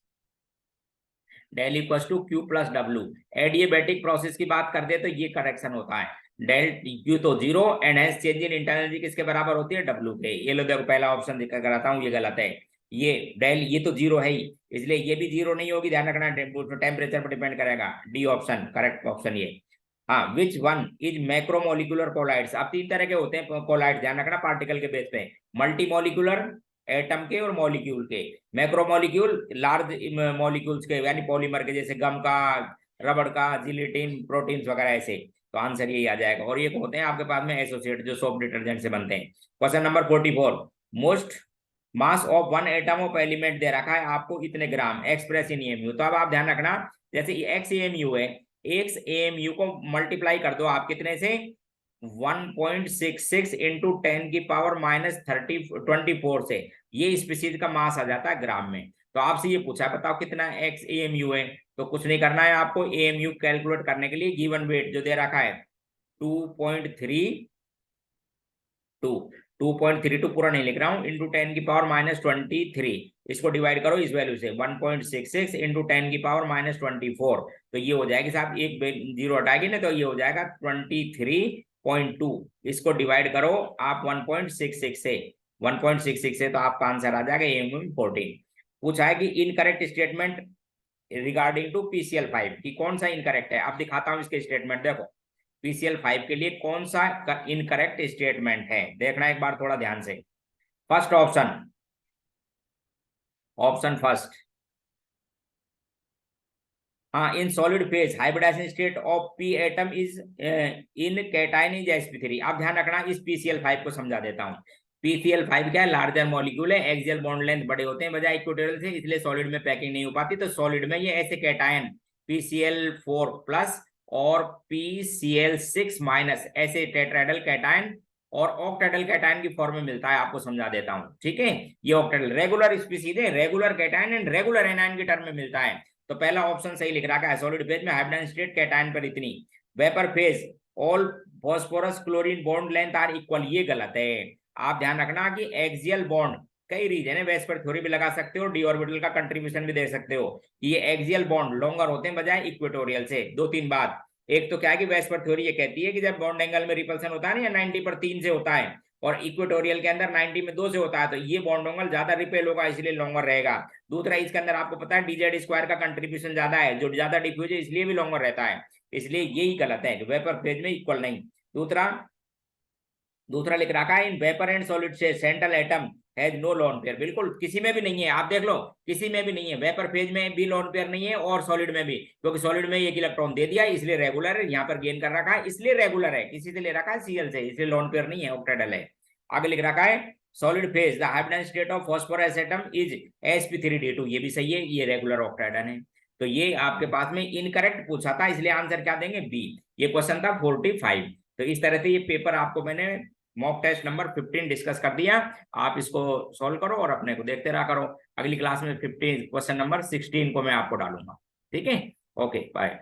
del equals to Q plus W। Adiabatic process की बात करते हैं तो ये correction होता है, del Q तो 0 and has change in internal energy किसके बराबर होती है W के, ये लो देखो पहला ऑप्शन दिखा कराता हूँ ये गलत है, ये डेल ये तो 0 है ही इसलिए ये भी 0 नहीं होगी, ध्यान रखना टेम्परेचर पर डिपेंड करेगा, डी ऑप्शन करेक्ट ऑप्शन ये। हाँ which one is macromolecular colloids, अब 3 तरह के होते हैं कोलाइड, ध्यान रखना पार्टिकल के बेस पे, मल्टी मोलिकुलर एटम के और मॉलिक्यूल के, मैक्रोमोलिक्यूल लार्ज मॉलिक्यूल्स के यानी पॉलीमर के जैसे गम का, रबड़ का, जिलेटिन, प्रोटीन्स वगैरह ऐसे, तो आंसर यही आ जाएगा। और ये होते हैं आपके पास में एसोसिएट जो सोप डिटर्जेंट से बनते हैं। Question number 44 most mass of one atom of element दे रखा है आपको इतने ग्राम एक्सप्रेस इन एमयू, तो अब आप ध्यान रखना जैसे एक्स एमयू है, एक्स एमयू को मल्टीप्लाई कर दो आप कितने से 1.66 इंटू 10 की पावर -24 से, ये स्पीसीज का मास आ जाता है ग्राम में। तो आपसे ये पूछा बताओ कितना एक्स एएमयू है, तो कुछ नहीं करना है आपको, एएमयू कैलकुलेट करने के लिए गिवन वेट जो दे रखा है 2.32 2.32 पूरा नहीं लिख रहा हूं, इंटू 10 की पावर -23, इसको डिवाइड करो इस वैल्यू से 1.66 इंटू 10 की पावर -24, तो ये हो जाएगी साहब एक जीरो हटाएगी ना तो ये हो जाएगा 23.2, इसको डिवाइड करो आप 1.66 से 1.66 से, तो आपका आंसर आ जाएगा एएमयू 14। पूछा है कि incorrect statement regarding to PCl5 की कौन सा इनकरेक्ट है, अब दिखाता हूं इसके स्टेटमेंट, देखो PCl5 के लिए कौन सा इनकरेक्ट स्टेटमेंट है, देखना एक बार थोड़ा ध्यान से। फर्स्ट ऑप्शन फर्स्ट, हाँ in solid phase hybridization state of P atom is in cation is sp3, आप ध्यान रखना इस PCl5 को समझा देता हूँ। PCl5 क्या है, लार्जर मॉलिक्यूल है, एक्सियल बॉन्ड लेंथ बड़े होते हैं बजाय इक्वेटोरियल से, इसलिए सॉलिड में पैकिंग नहीं हो पाती, तो सॉलिड में ये ऐसे कैटायन PCl4 प्लस और PCl6 माइनस ऐसे टेट्राहेड्रल कैटायन और ऑक्टेडल कैटायन की फॉर्म में मिलता है, आपको समझा देता हूं, ठीक है। ये ऑक्टेडल रेगुलर स्पीसीज है, regular cation and regular anion की टर्म में मिलता है, तो पहला ऑप्शन सही लिख रखा है, सॉलिड फेज में हाइब्रिडाइजेशन स्टेट कैटायन पर इतनी, vapour phase all phosphorus chlorine bond length are equal, ये गलत है, आप ध्यान रखना कि एक्सियल बॉन्ड कई रीजन है, वेस्पर थ्योरी भी लगा सकते हो, डी ऑर्बिटल का कंट्रीब्यूशन भी दे सकते हो कि ये एक्सियल बॉन्ड लॉन्गर होते हैं बजाय इक्वेटोरियल से। दो तीन बात, एक तो क्या है कि वेस्पर थ्योरी ये कहती है कि जब बॉन्ड एंगल में रिपल्सन होता है ना, 90 पर 3 से होता है और इक्वेटोरियल के अंदर 90 में 2 से होता है, तो ये बॉन्ड एंगल ज्यादा रिपेल होगा, इसलिए लॉन्गर रहेगा। दूसरा, इसके अंदर आपको पता है डीजेड स्क्वायर का कंट्रीब्यूशन ज्यादा है, जो ज्यादा डिफ्यूज है इसलिए भी लॉन्गर रहता है, इसलिए यही गलत है कि वेपर फेज में इक्वल नहीं। दूसरा दूसरा लिख रखा है इन वेपर एंड सॉलिड से central atom has no lone pair, बिल्कुल किसी में भी नहीं है, आप देख लो किसी में भी नहीं है, वेपर फेज में भी लोन पेयर नहीं है और सॉलिड में भी, क्योंकि सॉलिड में एक इलेक्ट्रॉन दे दिया इसलिए रेगुलर है, यहाँ पर गेन कर रखा है इसलिए रेगुलर है, किसी से ले रखा है सीएल से इसलिए लोन पेयर नहीं है, ऑक्टेडल है। आगे लिख रखा है solid phase the hybridized state of phosphorus atom is sp3d2, ये भी सही है, ये रेगुलर ऑक्टेडन है। तो ये आपके पास में इनकरेक्ट पूछा था, इसलिए आंसर क्या देंगे, बी। ये क्वेश्चन था 45। तो इस तरह से ये पेपर आपको मैंने मॉक टेस्ट नंबर 15 डिस्कस कर दिया, आप इसको सॉल्व करो और अपने को देखते रहा करो। अगली क्लास में 15 क्वेश्चन नंबर 16 को मैं आपको डालूंगा। ठीक है, ओके बाय।